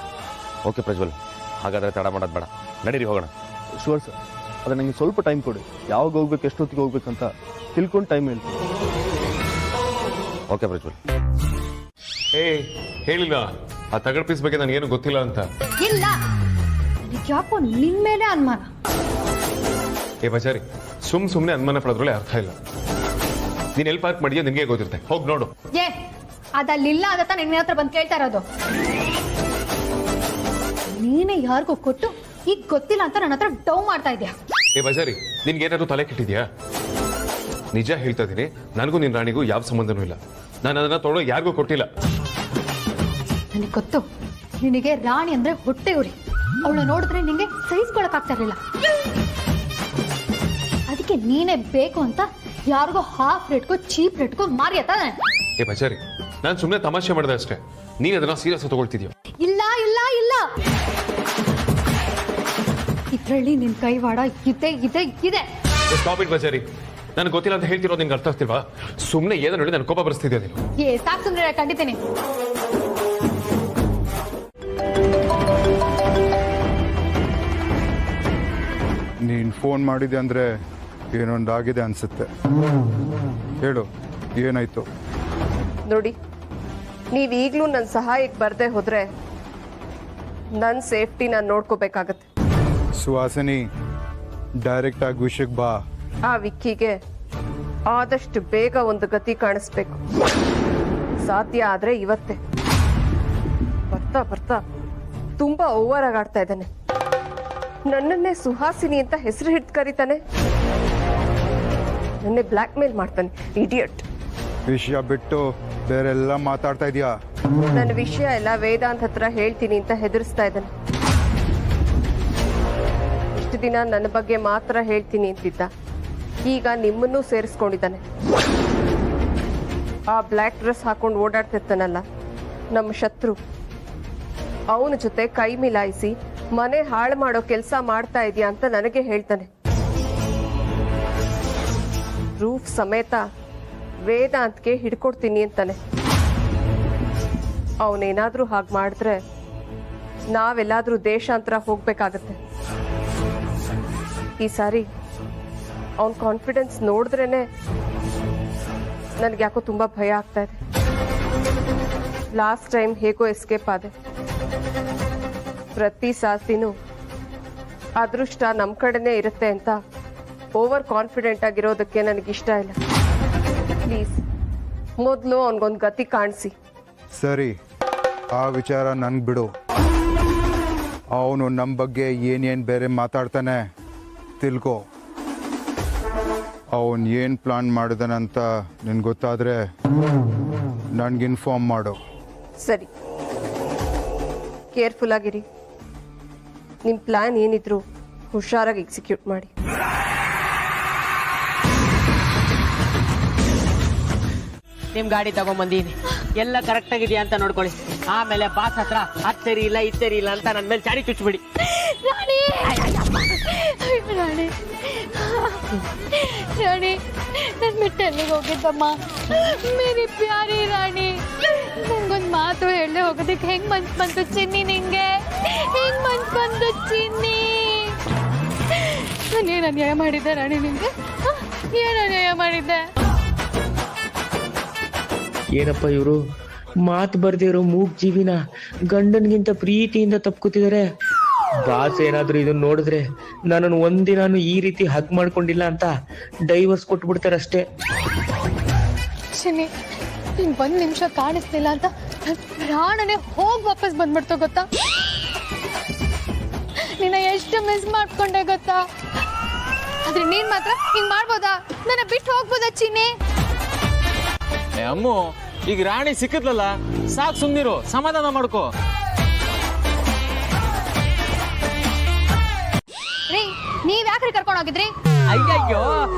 ಓಕೆ ಪ್ರಜ್ವಲ್, ಹಾಗಾದರೆ ತಡ ಮಾಡೋದು ಬೇಡ, ನಡೀರಿ ಹೋಗೋಣ. ಶೂರ್ ಸರ್, ಆದರೆ ನನಗೆ ಸ್ವಲ್ಪ ಟೈಮ್ ಕೊಡಿ. ಯಾವಾಗ ಹೋಗ್ಬೇಕು, ಎಷ್ಟೊತ್ತಿಗೆ ಹೋಗ್ಬೇಕಂತ ತಿಳ್ಕೊಂಡು ಟೈಮ್ ಹೇಳ್ತೀನಿ. ಓಕೆ ಪ್ರಜ್ವಲ್. ಹೇಳಿಲ್ಲ ಆ ತಗಡ್ ಪೀಸ್ ಬಗ್ಗೆ ನನಗೇನು ಗೊತ್ತಿಲ್ಲ ಅಂತ? ಇಲ್ಲ, ಯಾಕೋ ನಿನ್ ಮೇಲೆ ಅನುಮಾನ. ಬಚಾರಿ, ಸುಮ್ಮನೆ ಅನುಮಾನ ಪಡೋದ್ರೊಳ್ಳೆ ಅರ್ಥ ಇಲ್ಲ. ನೀನ್ ಎಲ್ಲಿ ಪಾರ್ಕ್ ಮಾಡಿದ್ಯೋ ನಿನ್ಗೆ ಗೊತ್ತಿರುತ್ತೆ, ಹೋಗಿ ನೋಡು. ಅದಲ್ಲಿಲ್ಲ ಅದತ್ತ ನಿನ್ನ ಹತ್ರ ಬಂದು ಕೇಳ್ತಾ ಇರೋದು. ನೀನೇ ಯಾರಿಗೂ ಕೊಟ್ಟು ಈಗ ಗೊತ್ತಿಲ್ಲ ಅಂತ ನನ್ನ ಹತ್ರ ಡೌ ಮಾಡ್ತಾ ಇದ್ಯಾ? ಬಚಾರಿ, ನಿನ್ಗೇನಾದ್ರು ತಲೆ ಕೆಟ್ಟಿದ್ಯಾ? ನಿಜ ಹೇಳ್ತಾ ಇದೀನಿ, ನನಗೂ ನಿನ್ ರಾಣಿಗೂ ಯಾವ ಸಂಬಂಧನೂ ಇಲ್ಲ. ನಾನು ಅದನ್ನ ತೊಗೊಳೋ ಯಾರಿಗೂ ಕೊಟ್ಟಿಲ್ಲ. ನನಗೆ ಗೊತ್ತು, ನಿನಗೆ ರಾಣಿ ಅಂದ್ರೆ ಹೊಟ್ಟೆ ಉರಿ. ಅವಳ ನೋಡಿದ್ರೆ ನಿಂಗೆ ಸಹಿಸ್ಕೊಳಕ್ ಆಗ್ತಾ ಇರಲಿಲ್ಲ. ಅದಕ್ಕೆ ನೀನೇ ಬೇಕು ಅಂತ ಯಾರಿಗೋ ಹಾಫ್ ರೇಟ್ಗೂ ಚೀಪ್ ರೇಟ್ಗೂ ಮಾರಿಯತ್ತಾನೆ. ಬಚಾರಿ, ನಾನು ಸುಮ್ಮನೆ ತಮಾಷೆ ಮಾಡಿದೆ ಅಷ್ಟೇ. ನೀನ್ ಅದನ್ನ ಸೀರಿಯಸ್ ತಗೊಳ್ತಿದ್ಯೋ? ಇಲ್ಲ ಇಲ್ಲ ಇಲ್ಲ, ಇದ್ರಲ್ಲಿ ನಿನ್ ಕೈವಾಡ ಇದೆ ಇದೆ ಇದೆ. ಸ್ಟಾಪ್ ಇಟ್ ಬಚಾರಿ. ನನಗೆ ಗೊತ್ತಿಲ್ಲ ಅಂತ ಹೇಳ್ತಿರೋದು ನಿಂಗೆ ಅರ್ಥ ಆಗ್ತಿಲ್ವಾ? ಸುಮ್ಮನೆ ಏನೋ ನೋಡಿ ನನ್ನ ಕೋಪ ಬರಿಸ್ತಿದ್ಯಾ ನೀನು. ಸಾಕು ಸುಂದರ, ಕಂಡಿತೀನಿ. ನೀನು ಫೋನ್ ಮಾಡಿದೆ ಅಂದರೆ ಏನೊಂದಾಗಿದೆ ಅನಿಸುತ್ತೆ. ಹೇಳು, ಏನಾಯ್ತು? ನೋಡಿ, ನೀವೀಗಲೂ ನನ್ನ ಸಹಾಯಕ್ಕೆ ಬರದೆ ಹೋದ್ರೆ ನನ್ನ ಸೇಫ್ಟಿ ನಾನು ನೋಡ್ಕೋಬೇಕಾಗತ್ತೆ. ಸುಹಾಸಿನಿ, ಡೈರೆಕ್ಟ್ ಆಗಿ ವಿಷಯಕ್ಕೆ ಬಾ. ಆ ವಿಕ್ಕಿಗೆ ಆದಷ್ಟು ಬೇಗ ಒಂದು ಗತಿ ಕಾಣಿಸ್ಬೇಕು. ಸಾಧ್ಯ ಆದ್ರೆ ಇವತ್ತೇ. ಬರ್ತಾ ಬರ್ತಾ ತುಂಬಾ ಓವರ್ ಆಗಿ ಆಡ್ತಾ ಇದ್ದಾನೆ. ನನ್ನನ್ನೇ ಸುಹಾಸಿನಿ ಅಂತ ಹೆಸರು ಹಿಡ್ದು ಕರೀತಾನೆ. ನನ್ನೇ ಬ್ಲ್ಯಾಕ್ ಮೇಲ್ ಮಾಡ್ತಾನೆ, ಇಡಿಯಟ್. ವಿಷಯ ಬಿಟ್ಟು ಬೇರೆಲ್ಲ ಮಾತಾಡ್ತಾ ಇದೀಯಾ? ನನ್ನ ವಿಷಯ ಎಲ್ಲ ವೇದಾಂತ್ ಹತ್ರ ಹೇಳ್ತೀನಿ ಅಂತ ಹೆದರ್ಸ್ತಾ ಇದ್ದಾನೆ. ಇಷ್ಟು ದಿನ ನನ್ನ ಬಗ್ಗೆ ಮಾತ್ರ ಹೇಳ್ತೀನಿ ಅಂತಿದ್ದ, ಈಗ ನಿಮ್ಮನ್ನೂ ಸೇರಿಸ್ಕೊಂಡಿದ್ದಾನೆ. ಆ ಬ್ಲ್ಯಾಕ್ ಡ್ರೆಸ್ ಹಾಕೊಂಡು ಓಡಾಡ್ತಿರ್ತಾನಲ್ಲ ನಮ್ಮ ಶತ್ರು, ಅವನ ಜೊತೆ ಕೈ ಮಿಲಾಯಿಸಿ ಮನೆ ಹಾಳು ಮಾಡೋ ಕೆಲಸ ಮಾಡ್ತಾ ಇದೆಯಾ ಅಂತ ನನಗೆ ಹೇಳ್ತಾನೆ. ಪ್ರೂಫ್ ಸಮೇತ ವೇದಾಂತ್ಗೆ ಹಿಡ್ಕೊಡ್ತೀನಿ ಅಂತಾನೆ. ಅವನೇನಾದ್ರೂ ಹಾಗೆ ಮಾಡಿದ್ರೆ ನಾವೆಲ್ಲಾದ್ರೂ ದೇಶಾಂತರ ಹೋಗ್ಬೇಕಾಗತ್ತೆ. ಈ ಸಾರಿ ಅವನ ಕಾನ್ಫಿಡೆನ್ಸ್ ನೋಡಿದ್ರೇನೆ ನನಗೆ ಯಾಕೋ ತುಂಬಾ ಭಯ ಆಗ್ತಾ ಇದೆ. ಲಾಸ್ಟ್ ಟೈಮ್ ಹೇಗೋ ಎಸ್ಕೇಪ್ ಆದೆ. ಪ್ರತಿ ಸಾಸಿನೂ ಅದೃಷ್ಟ ನಮ್ಮ ಕಡೆನೇ ಇರುತ್ತೆ ಅಂತ ಓವರ್ ಕಾನ್ಫಿಡೆಂಟ್ ಆಗಿರೋದಕ್ಕೆ ನನಗಿಷ್ಟ ಇಲ್ಲ. ಪ್ಲೀಸ್ ಮೊದಲು ಅವನಿಗೊಂದು ಗತಿ ಕಾಣಿಸಿ. ಸರಿ, ಆ ವಿಚಾರ ನನ್ಗೆ ಬಿಡು. ಅವನು ನಮ್ಮ ಬಗ್ಗೆ ಏನೇನು ಬೇರೆ ಮಾತಾಡ್ತಾನೆ ತಿಳ್ಕೊ. ಅವನು ಏನು ಪ್ಲಾನ್ ಮಾಡಿದಾನಂತ ನಿನ್ಗೆ ಗೊತ್ತಾದರೆ ನನಗೆ ಇನ್ಫಾರ್ಮ್ ಮಾಡು. ಸರಿ, ಕೇರ್ಫುಲ್ ಆಗಿರಿ. ನಿಮ್ಮ ಪ್ಲಾನ್ ಏನಿದ್ರು ಹುಷಾರಾಗಿ ಎಕ್ಸಿಕ್ಯೂಟ್ ಮಾಡಿ. ನಿಮ್ ಗಾಡಿ ತಗೊಂಬಂದೀನಿ, ಎಲ್ಲ ಕರೆಕ್ಟ್ ಆಗಿದೆಯಾ ಅಂತ ನೋಡ್ಕೊಳ್ಳಿ. ಆಮೇಲೆ ಬಾಸ್ ಹತ್ರ ಅದ್ ಸರಿ ಇಲ್ಲ ಇದ್ ಸರಿ ಇಲ್ಲ ಅಂತ ನನ್ ಮೇಲೆ ಚಾಡಿ ಚುಚ್ಬಿಡಿ. ರಾಣಿ ರಾಣಿ ರಾಣಿ, ನನ್ ಬಿಟ್ಟು ಎಲ್ಲಿಗೆ ಹೋಗಿದ್ದಮ್ಮ? ಮೇರಿ ಪ್ಯಾರಿ ರಾಣಿ, ನಂಗೊಂದು ಮಾತು ಹೇಳದೆ ಹೋಗೋದಕ್ಕೆ ಹೆಂಗ್ ಮನ್ಸ್ ಬಂತು ಚಿನ್ನಿ? ನಿಂಗೆ ಹೆಂಗ್ ಮನ್ಸ್ ಬಂತು ಚಿನ್ನಿ? ನಾನೇನು ಅನ್ಯಾಯ ಮಾಡಿದ್ದೆ ರಾಣಿ ನಿಂಗೆ? ಏನು ಅನ್ಯಾಯ ಮಾಡಿದ್ದೆ? ಏನಪ್ಪ ಇವರು ಮಾತು ಬರ್ದಿರೋ ಮೂಗ್ ಜೀವಿನ ಗಂಡನ್ಗಿಂತ ಪ್ರೀತಿಯಿಂದ ತಪ್ಕೋತಿದ್ದಾರೆ. ಬಾಸ್ ಏನಾದ್ರೂ ಇದನ್ನ ನೋಡಿದ್ರೆ ನನ್ನನ್ನು ಒಂದಿನಾನು ಈ ರೀತಿ ಹಗ್ ಮಾಡ್ಕೊಂಡಿಲ್ಲ ಅಂತ ಡೈವರ್ಸ್ ಕೊಟ್ಬಿಡ್ತಾರೆ ಅಷ್ಟೇ. ಚಿನ್ನಿ, ನಿಂಗೆ ಒಂದು ನಿಮಿಷ ಕಾಣಿಸ್ತಿಲ್ಲ ಅಂತ ಪ್ರಾಣನೇ ಹೋಗಿ ವಾಪಸ್ ಬಂದ್ಬಿಡ್ತು ಗೊತ್ತಾ? ನಿನ್ನ ಎಷ್ಟು ಮಿಸ್ ಮಾಡ್ಕೊಂಡೆ ಗೊತ್ತಾ? ಆದ್ರೆ ನೀನ್ ಮಾತ್ರ ಹಿಂಗ್ ಮಾಡ್ಬೋದಾ? ನನ್ನ ಬಿಟ್ಟು ಹೋಗ್ಬೋದಾ ಚಿನ್ನಿ? ಅಮ್ಮು, ಈಗ ರಾಣಿ ಸಿಕ್ಕಿದ್ಲಲ್ಲ, ಸಾಕು, ಸುಮ್ನಿರು, ಸಮಾಧಾನ ಮಾಡ್ಕೋ. ರೀ, ನೀವ್ ಯಾಕ್ರಿ ಕರ್ಕೊಂಡು ಹೋಗಿದ್ರಿ? ಅಯ್ಯಯ್ಯೋ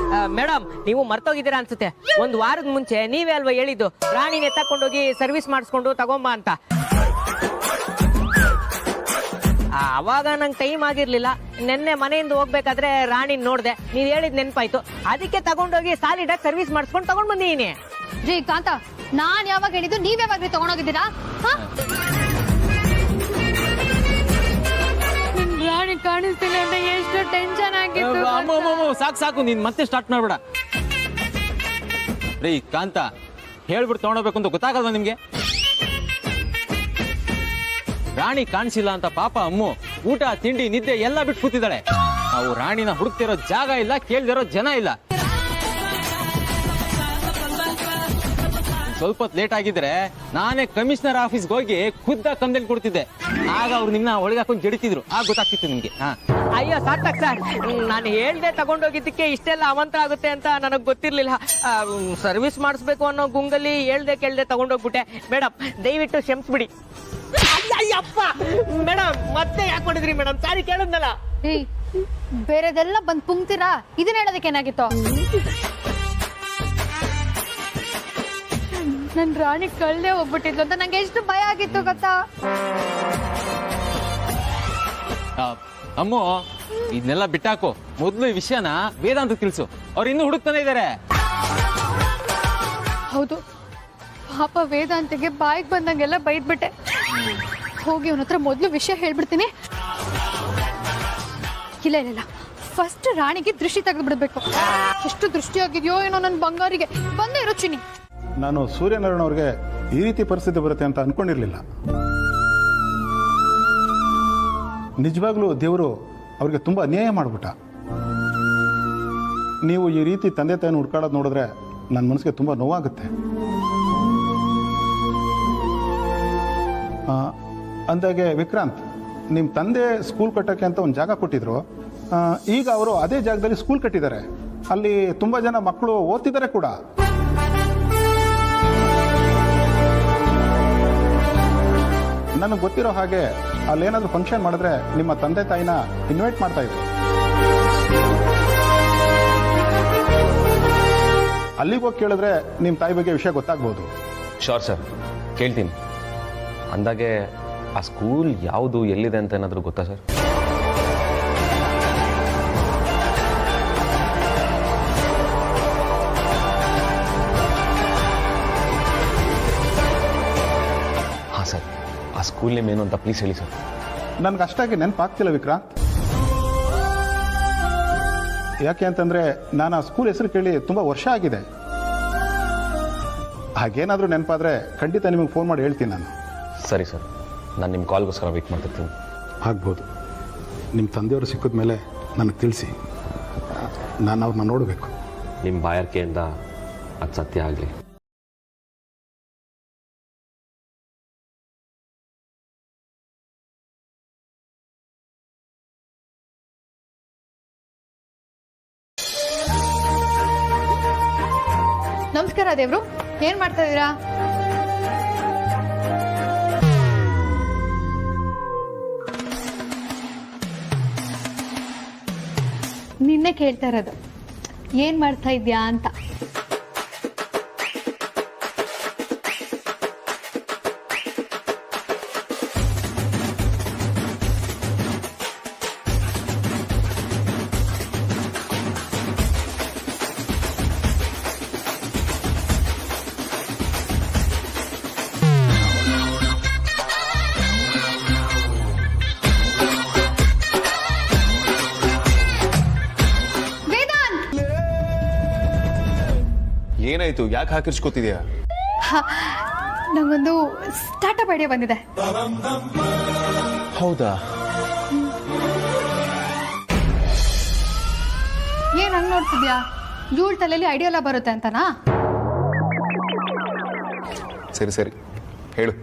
ಮೇಡಮ್, ನೀವು ಮರ್ತೋಗಿದ್ದೀರಾ ಅನ್ಸುತ್ತೆ. ಒಂದ್ ವಾರದ ಮುಂಚೆ ನೀವೇ ಅಲ್ವಾ ಹೇಳಿದ್ದು ರಾಣಿನ ಎತ್ತಕೊಂಡೋಗಿ ಸರ್ವಿಸ್ ಮಾಡಿಸ್ಕೊಂಡು ತಗೊಂಬ ಅಂತ. ಅವಾಗ ನಂಗೆ ಟೈಮ್ ಆಗಿರ್ಲಿಲ್ಲ. ನೆನ್ನೆ ಮನೆಯಿಂದ ಹೋಗ್ಬೇಕಾದ್ರೆ ರಾಣಿ ನೋಡ್ದೆ, ನೀವ್ ಹೇಳಿದ್ ನೆನ್ಪಾಯ್ತು. ಅದಕ್ಕೆ ತಗೊಂಡೋಗಿ ಸಾಲಿಡ್ ಆಗಿ ಸರ್ವಿಸ್ ಮಾಡಿಸ್ಕೊಂಡು ತಗೊಂಡ್ ಬಂದಿದ್ದೀನಿ. ರೀ ಕಾಂತ, ನಾನ್ ಯಾವಾಗ ಹೇಳಿದ್ದು, ನೀವ್ ಯಾವಾಗ ತಗೊಂಡೋಗಿದ್ದೀರಾ? ರಾಣಿ ಕಾಣಿಸ್ತಿಲ್ಲ ಅಂತ ಎಷ್ಟು ಟೆನ್ಷನ್ ಆಗಿತ್ತು. ಸಾಕು, ನೀನ್ ಮತ್ತೆ ಸ್ಟಾರ್ಟ್ ಮಾಡ್ಬೇಡ. ರೀ ಕಾಂತ, ಹೇಳ್ಬಿಟ್ಟು ತಗೊಂಡೋಗ್ಬೇಕು ಅಂತ ಗೊತ್ತಾಗಲ್ವಾ ನಿಮ್ಗೆ? ರಾಣಿ ಕಾಣಿಸಿಲ್ಲ ಅಂತ ಪಾಪ ಅಮ್ಮು ಊಟ ತಿಂಡಿ ನಿದ್ದೆ ಎಲ್ಲ ಬಿಟ್ಟು ಕೂತಿದ್ದಾಳೆ. ನಾವು ರಾಣಿನ ಹುಡುಕ್ತಿರೋ ಜಾಗ ಇಲ್ಲ, ಕೇಳ್ದಿರೋ ಜನ ಇಲ್ಲ. ಸ್ವಲ್ಪ ಹೊತ್ತು ಲೇಟ್ ಆಗಿದ್ರೆ ನಾನೇ ಕಮಿಷನರ್ ಆಫೀಸ್ಗೆ ಹೋಗಿ ಖುದ್ದ ಕಂಪ್ಲೇಂಟ್ ಕೊಡ್ತಿದ್ದೆ. ಆಗ ಅವ್ರು ನಿಮ್ನ ಒಳಗೆ ಹಾಕೊಂಡು ಜಡಿತಿದ್ರು, ಆಗ ಗೊತ್ತಾಗ್ತಿತ್ತು ನಿಮ್ಗೆ. ಅಯ್ಯೋ ಸಾರ್ಥಕ್ ಸರ್, ನಾನು ಹೇಳ್ದೆ ತಗೊಂಡೋಗಿದ್ದಕ್ಕೆ ಇಷ್ಟೆಲ್ಲ ಅವಂತರ ಆಗುತ್ತೆ ಅಂತ ನನಗ್ ಗೊತ್ತಿರ್ಲಿಲ್ಲ. ಸರ್ವಿಸ್ ಮಾಡಿಸ್ಬೇಕು ಅನ್ನೋ ಗುಂಗಲ್ಲಿ ಹೇಳ್ದೆ ಕೇಳ್ದೆ ತಗೊಂಡೋಗ್ಬಿಟ್ಟೆ. ಮೇಡಮ್ ದಯವಿಟ್ಟು ಕ್ಷಮಿಸ್ಬಿಡಿ. ಅಯ್ಯಪ್ಪ ಮೇಡಮ್, ಮತ್ತೆ ಯಾಕೆ ಮಾಡಿದ್ರಿ ಮೇಡಮ್? ಸಾರಿ ಕೇಳಿದ್ನಲ್ಲ. ಬೇರೆದೆಲ್ಲ ಬಂದ್ ಪುಂಕ್ತೀರಾ, ಇದನ್ನ ಹೇಳೋದಕ್ಕೆ ಏನಾಗಿತ್ತು? ನನ್ ರಾಣಿ ಕಳ್ಳೆ ಹೋಗ್ಬಿಟ್ಟಿದ್ಲು ಅಂತ ನಂಗೆ ಎಷ್ಟು ಭಯ ಆಗಿತ್ತು ಗೊತ್ತಾ? ಅಮ್ಮು ಇದನ್ನೆಲ್ಲ ಬಿಟ್ಟಾಕು. ಮೊದ್ಲು ಈ ವಿಷಯನ ವೇದಾಂತ ತಿಳಿಸು. ಅವ್ರು ಇನ್ನೂ ಹುಡುಕ್ತಾನೆ ಇದ್ದಾರೆ. ಹೌದು, ಪಾಪ ವೇದಾಂತಿಗೆ ಬಾಯಿಗೆ ಬಂದಂಗೆಲ್ಲ ಬೈದ್ಬಿಟ್ಟೆ. ಹೋಗಿ ಅವನ ಹತ್ರ ಮೊದಲು ವಿಷಯ ಹೇಳ್ಬಿಡ್ತೀನಿ. ಇಲ್ಲ, ಫಸ್ಟ್ ರಾಣಿಗೆ ದೃಷ್ಟಿ ತೆಗೆದ್ಬಿಡ್ಬೇಕು. ಎಷ್ಟು ದೃಷ್ಟಿ ಆಗಿದೆಯೋ ಏನೋ ನನ್ನ ಬಂಗಾರಿಗೆ. ಬಂದೇ ಇರೋ ಚಿನ್ನಿ. ನಾನು ಸೂರ್ಯನಾರಾಯಣ ಅವ್ರಿಗೆ ಈ ರೀತಿ ಪರಿಸ್ಥಿತಿ ಬರುತ್ತೆ ಅಂತ ಅನ್ಕೊಂಡಿರ್ಲಿಲ್ಲ. ನಿಜವಾಗ್ಲೂ ದೇವರು ಅವ್ರಿಗೆ ತುಂಬ ಅನ್ಯಾಯ ಮಾಡಿಬಿಟ್ಟ. ನೀವು ಈ ರೀತಿ ತಂದೆ ತಾಯಿನ ಹುಡ್ಕಾಡೋದು ನೋಡಿದ್ರೆ ನನ್ನ ಮನಸ್ಸಿಗೆ ತುಂಬ ನೋವಾಗುತ್ತೆ. ಅಂದಾಗೆ ವಿಕ್ರಾಂತ್, ನಿಮ್ಮ ತಂದೆ ಸ್ಕೂಲ್ ಕಟ್ಟೋಕ್ಕೆ ಅಂತ ಒಂದು ಜಾಗ ಕೊಟ್ಟಿದ್ರು. ಈಗ ಅವರು ಅದೇ ಜಾಗದಲ್ಲಿ ಸ್ಕೂಲ್ ಕಟ್ಟಿದ್ದಾರೆ. ಅಲ್ಲಿ ತುಂಬ ಜನ ಮಕ್ಕಳು ಓದ್ತಿದ್ದಾರೆ ಕೂಡ. ನನಗೆ ಗೊತ್ತಿರೋ ಹಾಗೆ ಅಲ್ಲೇನಾದರೂ ಫಂಕ್ಷನ್ ಮಾಡಿದ್ರೆ ನಿಮ್ಮ ತಂದೆ ತಾಯಿನ ಇನ್ವೈಟ್ ಮಾಡ್ತಾ ಇದ್ರು. ಅಲ್ಲಿಗೆ ಹೋಗಿ ಕೇಳಿದ್ರೆ ನಿಮ್ಮ ತಾಯಿ ಬಗ್ಗೆ ವಿಷಯ ಗೊತ್ತಾಗ್ಬೋದು. ಶೋರ್ ಸರ್, ಕೇಳ್ತೀನಿ. ಅಂದಾಗೆ ಆ ಸ್ಕೂಲ್ ಯಾವುದು, ಎಲ್ಲಿದೆ ಅಂತ ಏನಾದರೂ ಗೊತ್ತಾ ಸರ್? ಹಾಂ ಸರ್, ಆ ಸ್ಕೂಲ್ ನೇಮ್ ಏನು ಅಂತ ಪ್ಲೀಸ್ ಹೇಳಿ ಸರ್. ನನಗೆ ಅಷ್ಟಾಗಿ ನೆನಪಾಗ್ತಿಲ್ಲ ವಿಕ್ರಾಂತ್. ಯಾಕೆ ಅಂತಂದರೆ ನಾನು ಆ ಸ್ಕೂಲ್ ಹೆಸರು ಕೇಳಿ ತುಂಬ ವರ್ಷ ಆಗಿದೆ. ಹಾಗೇನಾದರೂ ನೆನಪಾದರೆ ಖಂಡಿತ ನಿಮಗೆ ಫೋನ್ ಮಾಡಿ ಹೇಳ್ತೀನಿ ನಾನು. ಸರಿ ಸರ್, ನಾನು ನಿಮ್ಮ ಕಾಲ್ಗೋಸ್ಕರ ವೇಟ್ ಮಾಡ್ತಿರ್ತೀನಿ. ಆಗ್ಬೋದು. ನಿಮ್ಮ ತಂದೆಯವರು ಸಿಕ್ಕಿದ ಮೇಲೆ ನನಗೆ ತಿಳಿಸಿ. ನಾನು ಅವ್ರನ್ನ ನೋಡಬೇಕು. ನಿಮ್ಮ ಬಾಯಾರಿಕೆಯಿಂದ ಅದು ಸತ್ಯ ಆಗಲಿ. ನಮಸ್ಕಾರ ದೇವ್ರು, ಏನ್ ಮಾಡ್ತಾ ಇದೀರಾ? ನಿನ್ನೆ ಕೇಳ್ತಾ ಇರೋದು ಏನ್ ಮಾಡ್ತಾ ಇದ್ಯಾ ಅಂತ. ಏನಾಯ್ತು? ಯಾಕೆ ಹಾಕಿರ್ಸ್ಕೊತಿದ್ಯಾ? ನಂಗೊಂದು ಸ್ಟಾರ್ಟ್ಅಪ್ ಐಡಿಯಾ ಬಂದಿದೆ. ಹೌದಾ? ಏನ್ ಹಂಗ್ ನೋಡ್ತಿದ್ಯಾ? ಇವಳ ತಲೆಯಲ್ಲಿ ಐಡಿಯಾ ಎಲ್ಲ ಬರುತ್ತೆ ಅಂತನಾ? ಸರಿ ಸರಿ ಹೇಳು.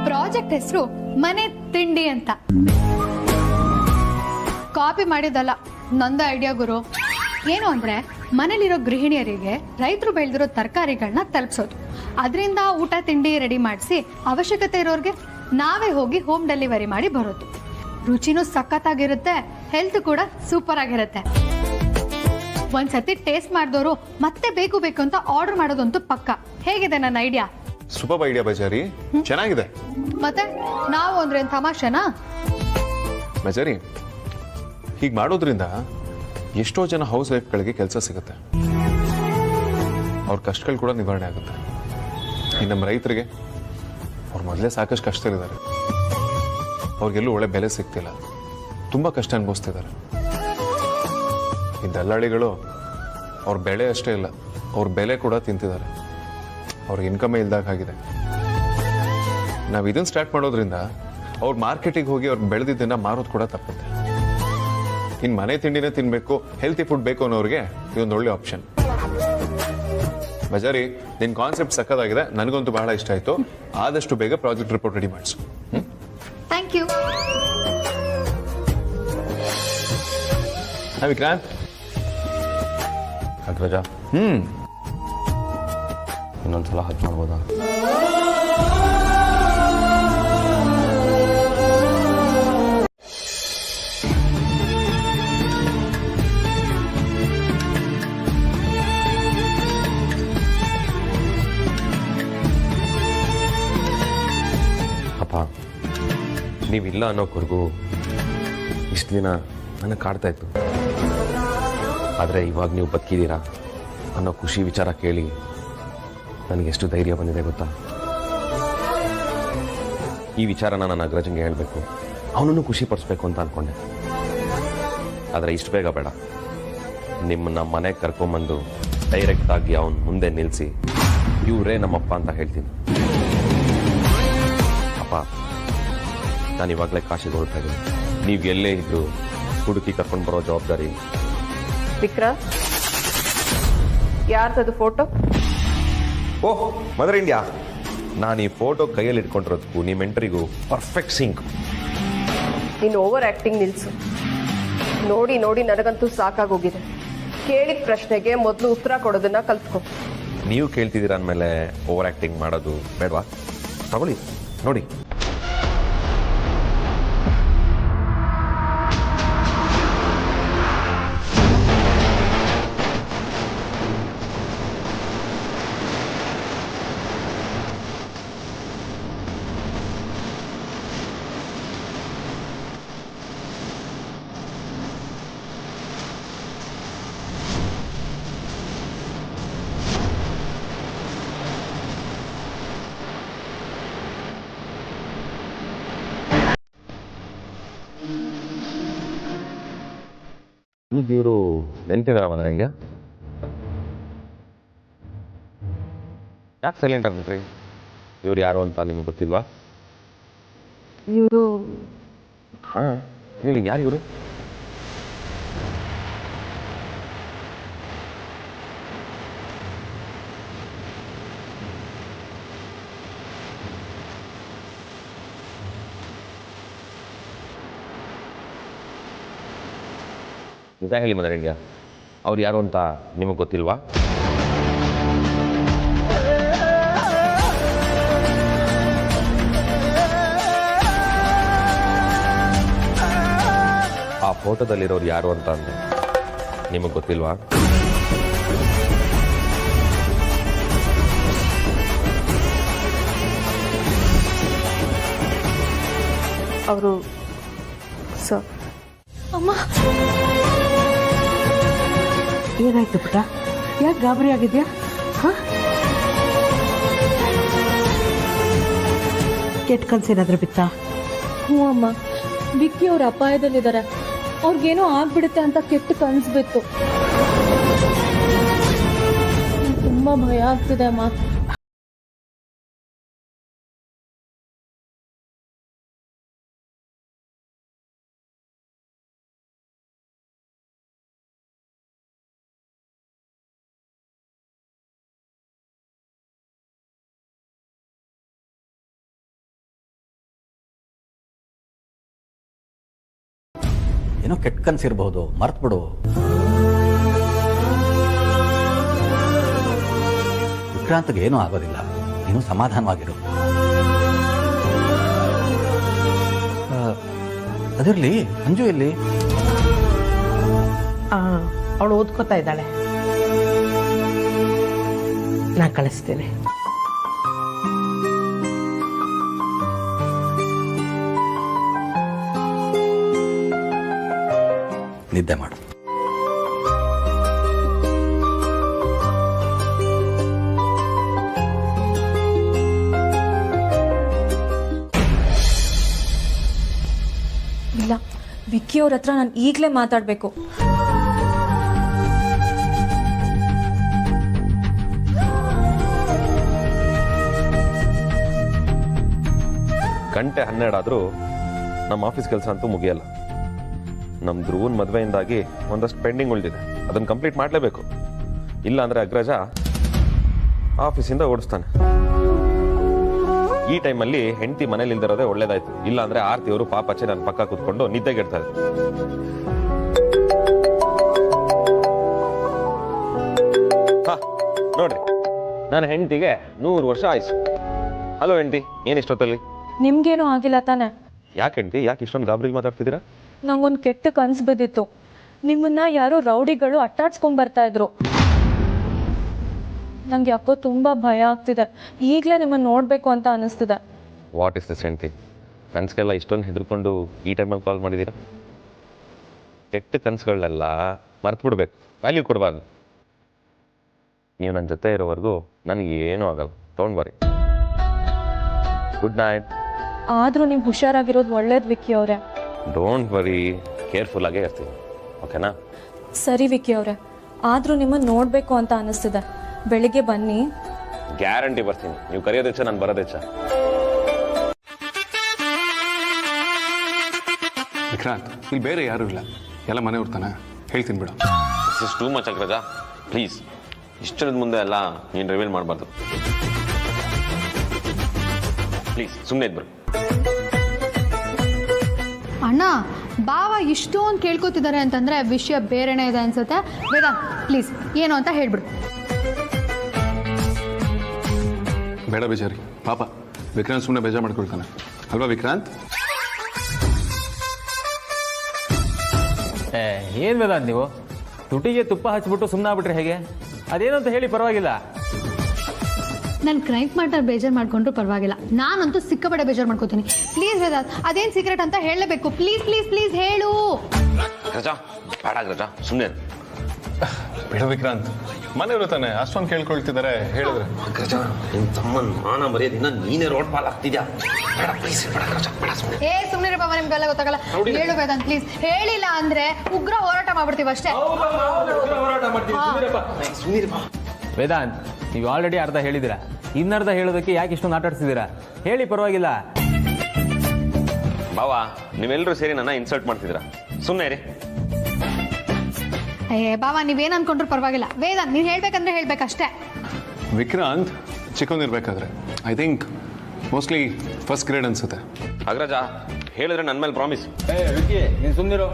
ಪ್ರಾಜೆಕ್ಟ್ ಹೆಸರು ಮನೆ ತಿಂಡಿ ಅಂತ. ಕಾಪಿ ಮಾಡಿದಲ್ಲ, ನಂದ ಐಡಿಯಾ ಗುರು. ಏನು ಅಂದ್ರೆ ಮನೇಲಿರೋ ಗೃಹಿಣಿಯರಿಗೆ ರೈತರು ಬೆಳೆದಿರೋ ತರಕಾರಿಗಳನ್ನ ತಲುಪಿಸೋದು. ಅದರಿಂದ ಊಟ ತಿಂಡಿ ರೆಡಿ ಮಾಡಿಸಿ ಅವಶ್ಯಕತೆ ಇರೋರಿಗೆ ನಾವೇ ಹೋಗಿ ಹೋಮ್ ಡೆಲಿವರಿ ಮಾಡಿ ಬರೋದು. ರುಚಿನೂ ಸಖತ್ತಾಗಿರುತ್ತೆ, ಹೆಲ್ತ್ ಕೂಡ ಸೂಪರ್ ಆಗಿರುತ್ತೆ. ಒಂದ್ಸತಿ ಟೇಸ್ಟ್ ಮಾಡಿದವರು ಮತ್ತೆ ಬೇಕು ಬೇಕು ಅಂತ ಆರ್ಡರ್ ಮಾಡೋದಂತೂ ಪಕ್ಕ. ಹೇಗಿದೆ ನನ್ನ ಐಡಿಯಾ? ಸೂಪರ್ ಐಡಿಯಾ ಬಜಾರಿ, ಚೆನ್ನಾಗಿದೆ. ಮತ್ತೆ ನಾವು ಅಂದ್ರೆ ತಮಾಷೆನಾ? ಬಜಾರಿ, ಹೀಗೆ ಮಾಡೋದ್ರಿಂದ ಎಷ್ಟೋ ಜನ ಹೌಸ್ ವೈಫ್ಗಳಿಗೆ ಕೆಲಸ ಸಿಗುತ್ತೆ. ಅವ್ರ ಕಷ್ಟಗಳು ಕೂಡ ನಿವಾರಣೆ ಆಗುತ್ತೆ. ಈ ನಮ್ಮ ರೈತರಿಗೆ ಅವ್ರು ಮೊದಲೇ ಸಾಕಷ್ಟು ಕಷ್ಟದಲ್ಲಿದ್ದಾರೆ. ಅವ್ರಿಗೆಲ್ಲೂ ಒಳ್ಳೆ ಬೆಲೆ ಸಿಗ್ತಿಲ್ಲ, ತುಂಬ ಕಷ್ಟ ಅನುಭವಿಸ್ತಿದ್ದಾರೆ. ಈ ದಲ್ಲಾಳಿಗಳು ಅವ್ರ ಬೆಳೆ ಅಷ್ಟೇ ಇಲ್ಲ, ಅವ್ರ ಬೆಲೆ ಕೂಡ ತಿಂತಿದ್ದಾರೆ. ಅವ್ರಿಗೆ ಇನ್ಕಮೇ ಇಲ್ದಾಗ ಆಗಿದೆ. ನಾವು ಇದನ್ನು ಸ್ಟಾರ್ಟ್ ಮಾಡೋದ್ರಿಂದ ಅವ್ರ ಮಾರ್ಕೆಟಿಗೆ ಹೋಗಿ ಅವ್ರು ಬೆಳೆದಿದ್ದನ್ನ ಮಾರೋದು ಕೂಡ ತಪ್ಪುತ್ತೆ. ಇನ್ನು ಮನೆ ತಿಂಡಿನೇ ತಿನ್ಬೇಕು, ಹೆಲ್ತಿ ಫುಡ್ ಬೇಕು ಅನ್ನೋರಿಗೆ ಇದೊಂದು ಒಳ್ಳೆ ಆಪ್ಷನ್. ಬಜಾರಿ, ನಿನ್ನ ಕಾನ್ಸೆಪ್ಟ್ ಸಕ್ಕದಾಗಿದೆ, ನನಗಂತೂ ಬಹಳ ಇಷ್ಟ ಆಯ್ತು. ಆದಷ್ಟು ಬೇಗ ಪ್ರಾಜೆಕ್ಟ್ ರಿಪೋರ್ಟ್ ರೆಡಿ ಮಾಡಿಸು. Thank you. ವಿಕ್ರಾಂತ್, ಅಗ್ರಜ, ಇನ್ನೊಂದ್ಸಲ ಹಚ್ ಮಾಡ್ಬೋದಾ? ನೀವಿಲ್ಲ ಅನ್ನೋಕ್ವರೆಗೂ ಇಷ್ಟು ದಿನ ನನಗೆ ಕಾಡ್ತಾ ಇತ್ತು. ಆದರೆ ಇವಾಗ ನೀವು ಬದುಕಿದ್ದೀರಾ ಅನ್ನೋ ಖುಷಿ ವಿಚಾರ ಕೇಳಿ ನನಗೆಷ್ಟು ಧೈರ್ಯ ಬಂದಿದೆ ಗೊತ್ತಾ? ಈ ವಿಚಾರನ ನಾನು ಅಗ್ರಜಂಗೆ ಹೇಳಬೇಕು, ಅವನನ್ನು ಖುಷಿ ಪಡಿಸ್ಬೇಕು ಅಂತ ಅಂದ್ಕೊಂಡೆ. ಆದರೆ ಇಷ್ಟು ಬೇಗ ಬೇಡ. ನಿಮ್ಮನ್ನ ಮನೆಗೆ ಕರ್ಕೊಂಬಂದು ಡೈರೆಕ್ಟಾಗಿ ಅವನ ಮುಂದೆ ನಿಲ್ಲಿಸಿ ಇವರೇ ನಮ್ಮಪ್ಪ ಅಂತ ಹೇಳ್ತೀನಿ. ಅಪ್ಪ, ನಾನು ಇವಾಗಲೇ ಕಾಶಿಗೆ ಹೊರಡ್ತಾ ಇದ್ದೀನಿ. ನೀವು ಎಲ್ಲೇ ಇದ್ದು ಹುಡುಕಿ ಕರ್ಕೊಂಡು ಬರೋ ಜವಾಬ್ದಾರಿ. ವಿಕ್ರಮ್, ಯಾರ್ದದು ಫೋಟೋ? ಓಹ್, ಮದರ್ ಇಂಡಿಯಾ. ನಾನು ಈ ಫೋಟೋ ಕೈಯಲ್ಲಿ ಇಟ್ಕೊಂಡಿರೋದಕ್ಕೂ ನಿಮ್ಮ ಎಂಟ್ರಿಗೂ ಪರ್ಫೆಕ್ಟ್ ಸಿಂಕ್. ನೀನು ಓವರ್ ಆಕ್ಟಿಂಗ್ ನಿಲ್ಸು. ನೋಡಿ ನೋಡಿ ನನಗಂತೂ ಸಾಕಾಗೋಗಿದೆ. ಕೇಳಿದ ಪ್ರಶ್ನೆಗೆ ಮೊದಲು ಉತ್ತರ ಕೊಡೋದನ್ನ ಕಲ್ತ್ಕೊ. ನೀವು ಕೇಳ್ತಿದ್ದೀರ ಅಂದಮೇಲೆ ಓವರ್ ಆ್ಯಕ್ಟಿಂಗ್ ಮಾಡೋದು ಬೇಡವಾ? ತಗೊಳ್ಳಿ, ನೋಡಿ. ಇವರು ನೆನ್ಪಿದಾರವ ನನಗೆ? ಯಾಕೆ ಸೈಲೆಂಟ್ ಆಗ್ಬಿಟ್ರಿ? ಇವ್ರು ಯಾರು ಅಂತ ನಿಮ್ಗೆ ಗೊತ್ತಿಲ್ವಾ? ಇವರು ಹಾಂ, ಹೇಳಿ, ಯಾರು ಇವರು? ನಿಜ ಹೇಳಿ ಮದರ್ ಇಂಡಿಯಾ, ಅವ್ರು ಯಾರು ಅಂತ ನಿಮಗೆ ಗೊತ್ತಿಲ್ವಾ? ಆ ಫೋಟೋದಲ್ಲಿರೋರು ಯಾರು ಅಂತ ಅಂದ್ರೆ ನಿಮಗೆ ಗೊತ್ತಿಲ್ವಾ? ಅವರು ಸರ್. ಅಮ್ಮ, ಏನಾಯ್ತು ಪುಟ್ಟ? ಯಾಕೆ ಗಾಬರಿ ಆಗಿದ್ಯಾ? ಕೆಟ್ಟ ಕನ್ಸೇನಾದ್ರೂ ಬಿತ್ತ? ಹ್ಞೂ ಅಮ್ಮ, ವಿಕ್ಕಿ ಅವ್ರ ಅಪಾಯದಲ್ಲಿದ್ದಾರೆ. ಅವ್ರಿಗೇನೋ ಆಗ್ಬಿಡುತ್ತೆ ಅಂತ ಕೆಟ್ಟ ಕನ್ಸ್ಬಿತ್ತು. ತುಂಬಾ ಭಯ ಆಗ್ತಿದೆ ಅಮ್ಮ. ಏನೋ ಕೆಟ್ಟ ಕನಸಿರ್ಬಹುದು, ಮರ್ತ್ಬಿಡು. ವಿಕ್ರಾಂತ್ಗೆ ಏನೂ ಆಗೋದಿಲ್ಲ, ನೀನು ಸಮಾಧಾನವಾಗಿರು. ಅದಿರ್ಲಿ, ಅಂಜು ಎಲ್ಲಿ? ಅವಳು ಓದ್ಕೋತಾ ಇದ್ದಾಳೆ, ನಾ ಕಳಿಸ್ತೇನೆ. ನಿದ್ದೆ ಮಾಡು. ಇಲ್ಲ, ವಿಕ್ಕಿ ಅವ್ರ ಹತ್ರ ನಾನು ಈಗಲೇ ಮಾತಾಡಬೇಕು. ಗಂಟೆ 12 ಆದರೂ ನಮ್ಮ ಆಫೀಸ್ ಕೆಲಸ ಅಂತೂ ಮುಗಿಯಲ್ಲ. ನಮ್ಮ ಧ್ರುವನ್ ಮದುವೆಯಿಂದಾಗಿ ಒಂದಷ್ಟು ಪೆಂಡಿಂಗ್ ಉಳಿದಿದೆ, ಅದನ್ನು ಕಂಪ್ಲೀಟ್ ಮಾಡಲೇಬೇಕು. ಇಲ್ಲ ಅಂದರೆ ಅಗ್ರಜ ಆಫೀಸಿಂದ ಓಡಿಸ್ತಾನೆ. ಈ ಟೈಮಲ್ಲಿ ಹೆಂಡತಿ ಮನೇಲಿ ಇಲ್ದಿರೋದೇ ಒಳ್ಳೇದಾಯ್ತು. ಇಲ್ಲ ಅಂದರೆ ಆರ್ತಿಯವರು ಪಾಪಚ್ಚೆ ನನ್ನ ಪಕ್ಕ ಕೂತ್ಕೊಂಡು ನಿದ್ದೆಗೆಡ್ತಾರೆ. ಹಾ ನೋಡ್ರಿ, ನನ್ನ ಹೆಂಡತಿಗೆ 100 ವರ್ಷ ಆಯ್ತು. ಹಲೋ ಹೆಂಡತಿ, ಏನಿಷ್ಟೊತ್ತಲ್ಲಿ? ನಿಮ್ಗೇನೂ ಆಗಿಲ್ಲ ತಾನೆ? ಯಾಕೆ ಹೆಂಡತಿ, ಯಾಕೆ ಇಷ್ಟೊಂದು ಗಾಬರಿಲಿ ಮಾತಾಡ್ತಿದ್ದೀರಾ? ನಂಗೊಂದು ಕೆಟ್ಟ ಕನ್ಸು ಬಿದ್ದಿತ್ತು. ನಿಮ್ಮನ್ನ ಯಾರೋ ರೌಡಿಗಳು ಅಟ್ಟಾಡ್ಸ್ಕೊಂಡ್ ಬರ್ತಾ ಇದ್ರು. ನಂಗೆ ಯಾಕೋ ತುಂಬಾ ಭಯ ಆಗ್ತಿದೆ. ಈಗಲೇ ನಿಮ್ಮನ್ನ ನೋಡ್ಬೇಕು ಅಂತ ಅನಿಸ್ತಿದೆ. ವಾಟ್ ಇಸ್ ದಿಸ್ ಹೆಂಡತಿ? ಫ್ರೆಂಡ್ಸ್ಗೆಲ್ಲ ಇಷ್ಟೊಂದು ಹೆದರ್ಕೊಂಡು ಈ ಟೈಮಲ್ಲಿ ಕಾಲ್ ಮಾಡಿದ್ದೀರಾ? ಕೆಟ್ಟ ಕನಸುಗಳನ್ನೆಲ್ಲ ಮರ್ತು ಬಿಡ್ಬೇಕು, ವ್ಯಾಲ್ಯೂ ಕೊಡಬಾರ್ದು. ನೀವು ನನ್ನ ಜೊತೆ ಇರೋವರೆಗೂ ನನಗೆ ಏನೂ ಆಗಲ್ಲ. Don't worry. Good night. ಆದರೂ ನೀವು ಹುಷಾರಾಗಿರೋದು ಒಳ್ಳೇದು ವಿಕ್ಕಿ ಅವರೇ. ಡೋಂಟ್ ವರಿ, ಕೇರ್ಫುಲ್ ಆಗೇ ಇರ್ತೀನಿ, ಓಕೆನಾ? ಸರಿ ವಿಕ್ಕಿ ಅವರೇ, ಆದರೂ ನಿಮ್ಮನ್ನು ನೋಡಬೇಕು ಅಂತ ಅನ್ನಿಸ್ತಿದೆ. ಬೆಳಿಗ್ಗೆ ಬನ್ನಿ. ಗ್ಯಾರಂಟಿ ಬರ್ತೀನಿ. ನೀವು ಕರೆಯೋದೆಚ್ಚ, ನಾನು ಬರೋದೆಚ್ಚ. ವಿಕ್ರಾಂತ್, ಇಲ್ಲಿ ಬೇರೆ ಯಾರೂ ಇಲ್ಲ, ಎಲ್ಲ ಮನೆಯವ್ರು ತಾನೆ, ಹೇಳ್ತೀನಿ ಬಿಡು. This is too much Agraja, please. ಇಷ್ಟರದ ಮುಂದೆ ಎಲ್ಲ ನೀನು ರಿವೀಲ್ ಮಾಡಬಾರ್ದು. ಪ್ಲೀಸ್ ಸುಮ್ಮನೆ ಇದ್ಬಿಡು. ಅಣ್ಣ, ಬಾವ ಇಷ್ಟೊಂದು ಕೇಳ್ಕೊತಿದ್ದಾರೆ ಅಂತಂದ್ರೆ ವಿಷಯ ಬೇರೆನೇ ಇದೆ ಅನ್ಸುತ್ತೆ. ವೇದಾಂತ್ ಪ್ಲೀಸ್ ಏನು ಅಂತ ಹೇಳ್ಬಿಡು. ಬೇಡ ಬೇಜಾರಿ, ಪಾಪ ವಿಕ್ರಾಂತ್ ಸುಮ್ಮನೆ ಬೇಜಾರು ಮಾಡ್ಕೊಳ್ತಾನೆ ಅಲ್ವಾ ವಿಕ್ರಾಂತ್? ಏನ್ ವೇದಾಂತ್ ನೀವು ತುಟಿಗೆ ತುಪ್ಪ ಹಚ್ಬಿಟ್ಟು ಸುಮ್ಮನೆ ಆಗ್ಬಿಟ್ರೆ ಹೇಗೆ? ಅದೇನು ಅಂತ ಹೇಳಿ ಪರವಾಗಿಲ್ಲ. ನಾನು ಕ್ರೈಮ್ ಮಾಡ್ತಾರೆ ಬೇಜಾರು ಮಾಡ್ಕೊಂಡ್ರು ಪರವಾಗಿಲ್ಲ, ನಾನಂತೂ ಸಿಕ್ಕಾಪಟ್ಟೆ ಬೇಜಾರು ಮಾಡ್ಕೋತೀನಿ. ಪ್ಲೀಸ್ ವೇದಾಂತ್, ಅದೇನು ಸೀಕ್ರೆಟ್ ಅಂತ ಹೇಳಲೇಬೇಕು. ಪ್ಲೀಸ್ ಪ್ಲೀಸ್ ಪ್ಲೀಸ್ ಹೇಳು. ರಜಾ ಬೇಡ ರಜಾ, ಸುಮ್ಮನೆ ಬೇಡ ವಿಕ್ರಾಂತ್, ಮನೆಯವರು ತಾನೆ ಅಷ್ಟೊಂದು ಕೇಳ್ಕೊಳ್ತಿದ್ದಾರೆ, ಹೇಳಿದ್ರೆ. ನಿನ್ ತಮ್ಮನ್ ಮಾನ ಮರ್ಯಾದಿನ ನೀನೇ ರೋಡ್ ಪಾಲ್ ಆಗ್ತಿದ್ಯಾ? ಬೇಡ ಪ್ಲೀಸ್, ಬೇಡ ರಜಾ, ಬೇಡ ಸುಮ್ಮನೆ. ಸುಮ್ಮನೆ ಬಾಬಾ, ನಿಮ್ಗೆಲ್ಲ ಗೊತ್ತಾಗಲ್ಲ. ಹೇಳು ವೇದಾಂತ್ ಪ್ಲೀಸ್. ಹೇಳಿಲ್ಲ ಅಂದ್ರೆ ಉಗ್ರ ಹೋರಾಟ ಮಾಡ್ಬಿಡ್ತೀವಿ ಅಷ್ಟೇ. ವೇದಾಂತ್, ನೀವು ಆಲ್ರೆಡಿ ಅರ್ಧ ಹೇಳಿದಿರಾ, ಇನ್ನರ್ಧ ಹೇಳೋದಕ್ಕೆ ಯಾಕೆ ಇಷ್ಟೊಂದು ಆಟ ಆಡ್ತಿದ್ದೀರಾ? ಹೇಳಿ ಪರವಾಗಿಲ್ಲ. ಬಾವಾ, ನೀವೆಲ್ಲರೂ ಸೇರಿ ನನ್ನ ಇನ್ಸಲ್ಟ್ ಮಾಡ್ತಿದ್ದೀರಾ, ಸುಮ್ಮನೆ ರೀ. ಬಾಬಾ ನೀವೇನು ಅನ್ಕೊಂಡ್ರು ಪರವಾಗಿಲ್ಲ. ವೇದಾಂತ್ ನೀನು ಹೇಳ್ಬೇಕಂದ್ರೆ ಹೇಳ್ಬೇಕಷ್ಟೇ. ವಿಕ್ರಾಂತ್ ಚಿಕ್ಕವನಿರ್ಬೇಕಾದ್ರೆ I think mostly first grade ಅನ್ಸುತ್ತೆ. ಅಗ್ರಜ ಹೇಳಿದ್ರೆ ನನ್ನ ಮೇಲೆ ಪ್ರಾಮಿಸ್. ವಿಕ್ಕಿ, ನೀನು ಸುಮ್ಮನಿರೋ.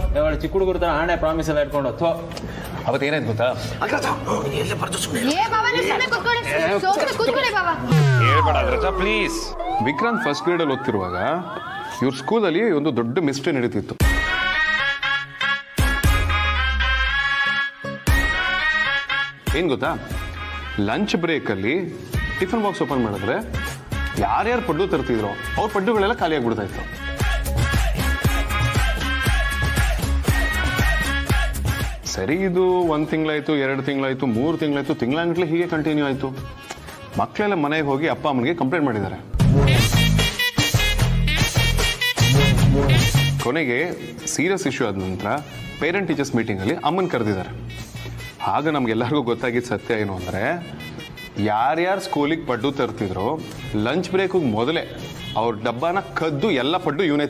ಚಿಕ್ಕ ಹುಡುಗರು ತರ ಹಣೆ ಪ್ರಾಮಿಸ್ ಎಲ್ಲ ಇಟ್ಕೊಂಡು ಅಥವಾ ಅವತ್ತು ಏನಾಯ್ತು ಗೊತ್ತಾ? ಪ್ಲೀಸ್. ವಿಕ್ರಾಂತ್ ಫಸ್ಟ್ ಗ್ರೇಡ್ ಅಲ್ಲಿ ಓದ್ತಿರುವಾಗ ಇವ್ರ ಸ್ಕೂಲಲ್ಲಿ ಒಂದು ದೊಡ್ಡ ಮಿಸ್ಟ್ರಿ ನಡೀತಿತ್ತು. ಏನ್ ಗೊತ್ತಾ, ಲಂಚ್ ಬ್ರೇಕ್ ಅಲ್ಲಿ ಟಿಫನ್ ಬಾಕ್ಸ್ ಓಪನ್ ಮಾಡಿದ್ರೆ ಯಾರ್ಯಾರು ಪಡ್ಡು ತರ್ತಿದ್ರು ಅವ್ರ ಪಡ್ಡುಗಳೆಲ್ಲ ಖಾಲಿ ಆಗ್ಬಿಡ್ತಾ ಇತ್ತು. ಸರಿ, ಇದು 1 ತಿಂಗಳಾಯ್ತು, 2 ತಿಂಗಳಾಯ್ತು, 3 ತಿಂಗಳಾಯ್ತು, ತಿಂಗಳಾಂಗಟ್ಲೆ ಹೀಗೆ ಕಂಟಿನ್ಯೂ ಆಯ್ತು. ಮಕ್ಕಳೆಲ್ಲ ಮನೆಗೆ ಹೋಗಿ ಅಪ್ಪ ಅಮ್ಮನಿಗೆ ಕಂಪ್ಲೇಂಟ್ ಮಾಡಿದ್ದಾರೆ. ಕೊನೆಗೆ ಸೀರಿಯಸ್ ಇಶ್ಯೂ ಆದ ನಂತರ ಪೇರೆಂಟ್ ಟೀಚರ್ಸ್ ಮೀಟಿಂಗ್ ಅಲ್ಲಿ ಅಮ್ಮನ್ ಕರೆದಿದ್ದಾರೆ. ಆಗ ನಮ್ಗೆಲ್ಲರಿಗೂ ಗೊತ್ತಾಗಿದ್ದ ಸತ್ಯ ಏನು ಅಂದ್ರೆ, ಯಾರ್ಯಾರು ಸ್ಕೂಲಿಗೆ ಪಡ್ಡು ತರ್ತಿದ್ರು ಲಂಚ್ ಬ್ರೇಕ್ ಮೊದಲೇ ಅವ್ರ ಡಬ್ಬಾನ ಕದ್ದು ಎಲ್ಲ ಪಡ್ಡು ಇವನೇ.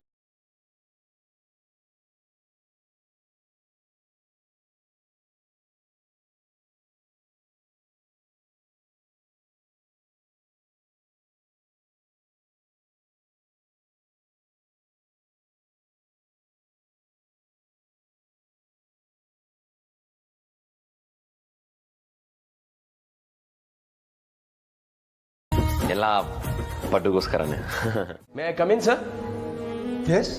ಎಲ್ಲ ಪಡ್ಡುಗೋಸ್ಕರನೇ. May I come in sir? Yes.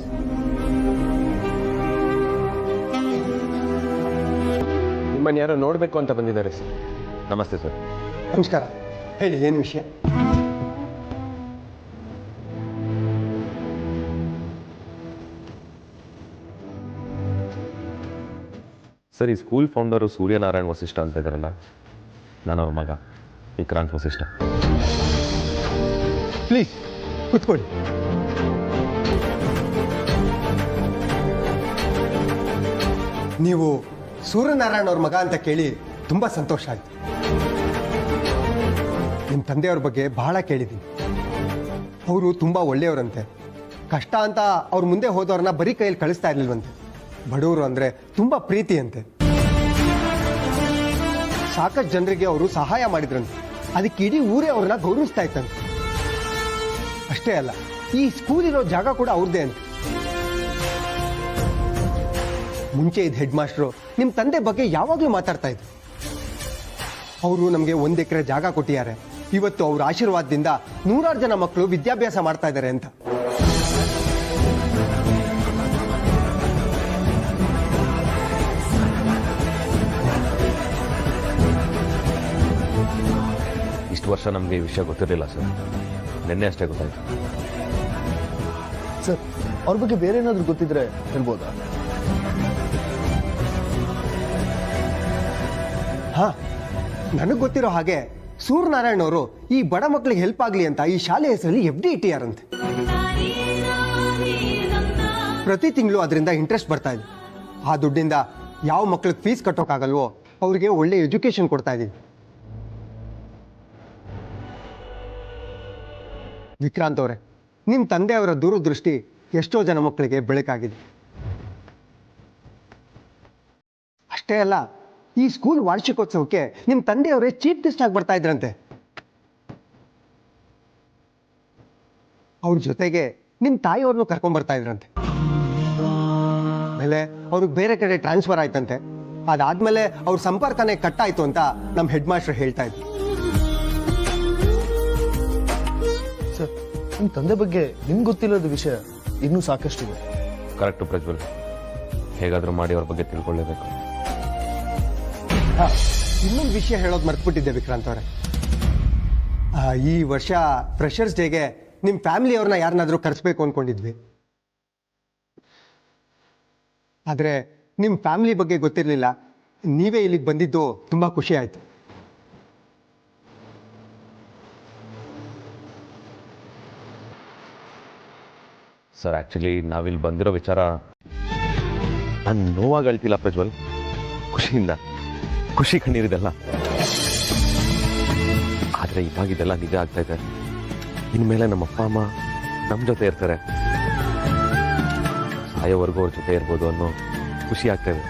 ನಿಮ್ಮನ್ನು ಯಾರೋ ನೋಡಬೇಕು ಅಂತ ಬಂದಿದ್ದಾರೆ ಸರ್. ನಮಸ್ತೆ ಸರ್. ನಮಸ್ಕಾರ. ಹೇಳಿ, ಏನು ವಿಷಯ? ಸರ್, ಈ ಸ್ಕೂಲ್ ಫೌಂಡರು ಸೂರ್ಯನಾರಾಯಣ್ ವಸಿಷ್ಠ ಅಂತ ಇದ್ದಾರಲ್ಲ, ನಾನು ಅವ್ರ ಮಗ ವಿಕ್ರಾಂತ್ ವಸಿಷ್ಠ. ಪ್ಲೀಸ್ ಕೂತ್ಕೊಳ್ಳಿ. ನೀವು ಸೂರ್ಯನಾರಾಯಣ್ ಅವ್ರ ಮಗ ಅಂತ ಕೇಳಿ ತುಂಬ ಸಂತೋಷ ಆಯಿತು. ನಿಮ್ಮ ತಂದೆಯವ್ರ ಬಗ್ಗೆ ಬಹಳ ಕೇಳಿದ್ದೀನಿ. ಅವರು ತುಂಬ ಒಳ್ಳೆಯವರಂತೆ. ಕಷ್ಟ ಅಂತ ಅವ್ರ ಮುಂದೆ ಹೋದವ್ರನ್ನ ಬರೀ ಕೈಯಲ್ಲಿ ಕಳಿಸ್ತಾ ಇರ್ಲಿಲ್ವಂತೆ. ಬಡವರು ಅಂದರೆ ತುಂಬ ಪ್ರೀತಿ ಅಂತೆ. ಸಾಕಷ್ಟು ಜನರಿಗೆ ಅವರು ಸಹಾಯ ಮಾಡಿದ್ರಂತೆ. ಅದಕ್ಕೆ ಇಡೀ ಊರೇ ಅವ್ರನ್ನ ಗೌರವಿಸ್ತಾ ಇತ್ತಂತೆ. ಅಷ್ಟೇ ಅಲ್ಲ, ಈ ಸ್ಕೂಲ್ ಇರೋ ಜಾಗ ಕೂಡ ಅವ್ರದ್ದೇ ಅಂತ. ಮುಂಚೆ ಇದ್ದ ಹೆಡ್ ಮಾಸ್ಟ್ರು ನಿಮ್ಮ ತಂದೆ ಬಗ್ಗೆ ಯಾವಾಗಲೂ ಮಾತಾಡ್ತಾ ಇದ್ರು. ಅವರು ನಮಗೆ 1 ಎಕರೆ ಜಾಗ ಕೊಟ್ಟಿದ್ದಾರೆ. ಇವತ್ತು ಅವ್ರ ಆಶೀರ್ವಾದದಿಂದ 100 ಜನ ಮಕ್ಕಳು ವಿದ್ಯಾಭ್ಯಾಸ ಮಾಡ್ತಾ ಇದ್ದಾರೆ ಅಂತ. ಇಷ್ಟು ವರ್ಷ ನಮಗೆ ಈ ವಿಷಯ ಗೊತ್ತಿರಲಿಲ್ಲ ಸರ್. ನಿನ್ನೆ ಅಷ್ಟೇ ಗೊತ್ತಾಯ್ತು ಸರ್, ಅವ್ರ ಬಗ್ಗೆ ಬೇರೆ ಏನಾದರೂ ಗೊತ್ತಿದ್ರೆ ಹೇಳ್ಬೋದಾ? ಹಾ, ನನಗೆ ಗೊತ್ತಿರೋ ಹಾಗೆ ಸೂರ್ಯನಾರಾಯಣ ಅವರು ಈ ಬಡ ಮಕ್ಕಳಿಗೆ ಹೆಲ್ಪ್ ಆಗಲಿ ಅಂತ ಈ ಶಾಲೆ ಹೆಸರಲ್ಲಿ FD ಇಟ್ಟಿಯಾರಂತೆ. ಪ್ರತಿ ತಿಂಗಳು ಅದರಿಂದ ಇಂಟ್ರೆಸ್ಟ್ ಬರ್ತಾ ಇದೆ. ಆ ದುಡ್ಡಿಂದ ಯಾವ ಮಕ್ಳಿಗೆ ಫೀಸ್ ಕಟ್ಟೋಕ್ಕಾಗಲ್ವೋ ಅವ್ರಿಗೆ ಒಳ್ಳೆ ಎಜುಕೇಶನ್ ಕೊಡ್ತಾ ಇದ್ದೀವಿ. ವಿಕ್ರಾಂತ್ ಅವರೇ, ನಿಮ್ಮ ತಂದೆಯವರ ದೂರದೃಷ್ಟಿ ಎಷ್ಟೋ ಜನ ಮಕ್ಕಳಿಗೆ ಬೆಳಕಾಗಿದೆ. ಅಷ್ಟೇ ಅಲ್ಲ, ಈ ಸ್ಕೂಲ್ ವಾರ್ಷಿಕೋತ್ಸವಕ್ಕೆ ನಿಮ್ಮ ತಂದೆಯವರೇ ಚೀಫ್ ಗೆಸ್ಟ್ ಆಗಿ ಬರ್ತಾ ಇದ್ರಂತೆ. ಅವ್ರ ಜೊತೆಗೆ ನಿಮ್ಮ ತಾಯಿಯವ್ರನ್ನೂ ಕರ್ಕೊಂಡ್ ಬರ್ತಾ ಇದ್ರಂತೆ. ಆಮೇಲೆ ಅವ್ರಿಗೆ ಬೇರೆ ಕಡೆ ಟ್ರಾನ್ಸ್ಫರ್ ಆಯ್ತಂತೆ. ಅದಾದ್ಮೇಲೆ ಅವ್ರ ಸಂಪರ್ಕನೇ ಕಟ್ಟಾಯ್ತು ಅಂತ ನಮ್ಮ ಹೆಡ್ ಮಾಸ್ಟರ್ ಹೇಳ್ತಾ ಇದ್ರು. ಸರ್, ನಿಮ್ಮ ತಂದೆ ಬಗ್ಗೆ ನಿಮ್ಗೆ ಗೊತ್ತಿಲ್ಲದ ವಿಷಯ ಇನ್ನೂ ಸಾಕಷ್ಟಿದೆ. ಕರೆಕ್ಟು ಪ್ರಜ್ವಲ್, ಹೇಗಾದರೂ ಮಾಡಿ ಅವ್ರ ಬಗ್ಗೆ ತಿಳ್ಕೊಳ್ಳೇಬೇಕು. ಇನ್ನೊಂದು ವಿಷಯ ಹೇಳೋದು ಮರ್ತ್ಬಿಟ್ಟಿದ್ದೆ ವಿಕ್ರಾಂತ್ ಅವರೇ. ಈ ವರ್ಷ ಫ್ರೆಷರ್ಸ್ ಡೇಗೆ ನಿಮ್ಮ ಫ್ಯಾಮಿಲಿಯವ್ರನ್ನ ಯಾರನ್ನಾದ್ರೂ ಕರೆಸ್ಬೇಕು ಅಂದ್ಕೊಂಡಿದ್ವಿ. ಆದರೆ ನಿಮ್ಮ ಫ್ಯಾಮಿಲಿ ಬಗ್ಗೆ ಗೊತ್ತಿರಲಿಲ್ಲ. ನೀವೇ ಇಲ್ಲಿಗೆ ಬಂದಿದ್ದು ತುಂಬ ಖುಷಿ ಆಯಿತು. ಸರ್, ಆ್ಯಕ್ಚುಲಿ ನಾವಿಲ್ಲಿ ಬಂದಿರೋ ವಿಚಾರ ನಾನು ನೋವಾಗಿ ಹೇಳ್ತಿಲ್ಲ ಪ್ರಜ್ವಲ್, ಖುಷಿಯಿಂದ, ಖುಷಿ ಕಣ್ಣೀರಿದೆಲ್ಲ. ಆದರೆ ಇವಾಗ ಇದೆಲ್ಲ ನಿಜ ಆಗ್ತಾ ಇದೆ. ಇನ್ಮೇಲೆ ನಮ್ಮ ಅಪ್ಪ ಅಮ್ಮ ನಮ್ಮ ಜೊತೆ ಇರ್ತಾರೆ, ಸಾಯೋವರೆಗೂ ಅವ್ರ ಜೊತೆ ಇರ್ಬೋದು ಅನ್ನೋ ಖುಷಿ ಆಗ್ತಾ ಇದೆ.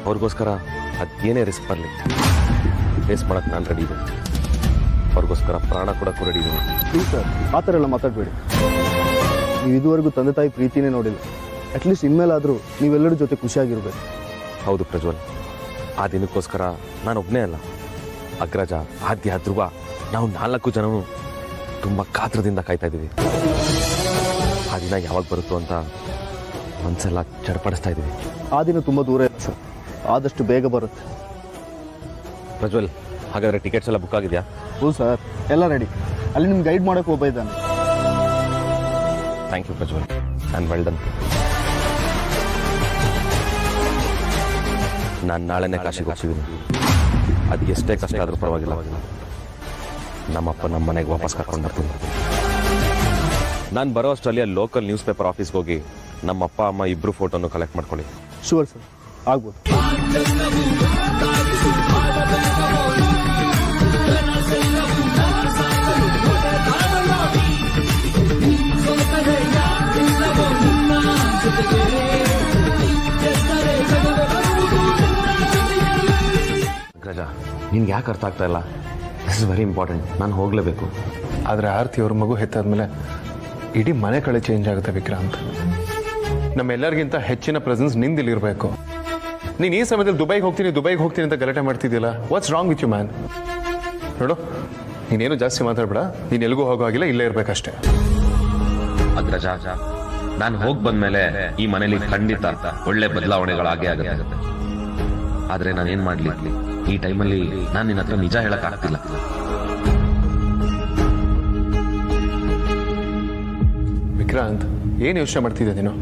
ಅವ್ರಿಗೋಸ್ಕರ ಅದೇನೇ ರಿಸ್ಕ್ ಬರಲಿ ಫೇಸ್ ಮಾಡೋಕ್ಕೆ ನಾನು ರೆಡಿ ಇದೆ. ಅವ್ರಿಗೋಸ್ಕರ ಪ್ರಾಣ ಕೊಡೋಕ್ಕೂ ರೆಡಿ ಇದೆ. ಪ್ಲೀಸ್ ಸರ್, ಆ ಥರ ಎಲ್ಲ ಮಾತಾಡಬೇಡಿ. ನೀವು ಇದುವರೆಗೂ ತಂದೆ ತಾಯಿ ಪ್ರೀತಿನೇ ನೋಡಿಲ್ಲ. ಅಟ್ಲೀಸ್ಟ್ ಇನ್ಮೇಲಾದರೂ ನೀವೆಲ್ಲರ ಜೊತೆ ಖುಷಿಯಾಗಿರ್ಬೇಕು. ಹೌದು ಪ್ರಜ್ವಲ್, ಆ ದಿನಕ್ಕೋಸ್ಕರ ನಾನೊಬ್ಬನೇ ಅಲ್ಲ, ಅಗ್ರಜ, ಆದ್ಯ, ಧ್ರುವ, ನಾವು 4 ಜನವು ತುಂಬ ಕಾತ್ರದಿಂದ ಕಾಯ್ತಾ ಇದ್ದೀವಿ. ಆ ದಿನ ಯಾವಾಗ ಬರುತ್ತೋ ಅಂತ ಮನಸ್ಸೆಲ್ಲ ಚಡ್ಪಡಿಸ್ತಾ ಇದ್ದೀವಿ. ಆ ದಿನ ತುಂಬ ದೂರ ಇದೆ ಸರ್, ಆದಷ್ಟು ಬೇಗ ಬರುತ್ತೆ. ಪ್ರಜ್ವಲ್, ಹಾಗಾದರೆ ಟಿಕೆಟ್ಸ್ ಎಲ್ಲ ಬುಕ್ ಆಗಿದೆಯಾ? ಹ್ಞೂ ಸರ್, ಎಲ್ಲ ರೆಡಿ. ಅಲ್ಲಿ ನಿಮ್ಗೆ ಗೈಡ್ ಮಾಡೋಕ್ಕೆ ಒಬ್ಬ ಇದ್ದಾನೆ. Thank you Prajwal, and well done. ನಾನು ನಾಳೆನೇ ಕಾಶಿಗೆ ಹೋಗ್ತಿದ್ದೀನಿ. ಅದು ಎಷ್ಟೇ ಕಷ್ಟ ಆದರೂ ಪರವಾಗಿಲ್ಲ, ನಮ್ಮಪ್ಪ ನಮ್ಮ ಮನೆಗೆ ವಾಪಸ್ ಕರ್ಕೊಂಡು ಬರ್ತೀನಿ. ನಾನು ಬರೋ ಅಷ್ಟರಲ್ಲಿ ಲೋಕಲ್ ನ್ಯೂಸ್ ಪೇಪರ್ ಆಫೀಸ್ಗೆ ಹೋಗಿ ನಮ್ಮ ಅಪ್ಪ ಅಮ್ಮ ಇಬ್ಬರು ಫೋಟೋನು ಕಲೆಕ್ಟ್ ಮಾಡ್ಕೊಳ್ಳಿ. ಶೂರ್ ಸರ್, ಆಗ್ಬೋದು. ಗಜ, ನಿನ್ಗೆ ಯಾಕೆ ಅರ್ಥ ಆಗ್ತಾ ಇಲ್ಲ? This is very important. ನಾನು ಹೋಗಲೇಬೇಕು. ಆದರೆ ಆರ್ತಿ ಅವ್ರ ಮಗು ಹೆತ್ತಾದ್ಮೇಲೆ ಇಡೀ ಮನೆ ಕಳೆ ಚೇಂಜ್ ಆಗುತ್ತೆ ವಿಕ್ರಾಂತ್. ನಮ್ಮೆಲ್ಲರಿಗಿಂತ ಹೆಚ್ಚಿನ ಪ್ರೆಸೆನ್ಸ್ ನಿಂದಿಲ್ಲಿರಬೇಕು. ನೀನು ಈ ಸಮಯದಲ್ಲಿ ದುಬೈಗೆ ಹೋಗ್ತೀನಿ ಅಂತ ಗಲಾಟೆ ಮಾಡ್ತಿದ್ದಿಲ್ಲ. What's wrong with you man? ನೋಡು, ನೀನೇನು ಜಾಸ್ತಿ ಮಾತಾಡ್ಬೇಡ. ನೀನು ಎಲ್ಗೂ ಹೋಗೋ ಹಾಗಿಲ್ಲ, ಇಲ್ಲೇ ಇರಬೇಕಷ್ಟೇ. ಅಗ್ರಜ, ನಾನು ಹೋಗಿ ಬಂದ್ಮೇಲೆ ಈ ಮನೇಲಿ ಖಂಡಿತ ಒಳ್ಳೆ ಬದಲಾವಣೆಗಳಾಗೇ ಆಗುತ್ತೆ. ಆದರೆ ನಾನೇನು ಮಾಡಲಿ, ಈ ಟೈಮಲ್ಲಿ ನಾನು ನಿನ್ನ ಹತ್ರ ನಿಜ ಹೇಳಕ್ಕಾಗ್ತಿಲ್ಲ. ವಿಕ್ರಾಂತ್, ಏನು ಯೋಚನೆ ಮಾಡ್ತಿದ್ದೆ ನೀನು?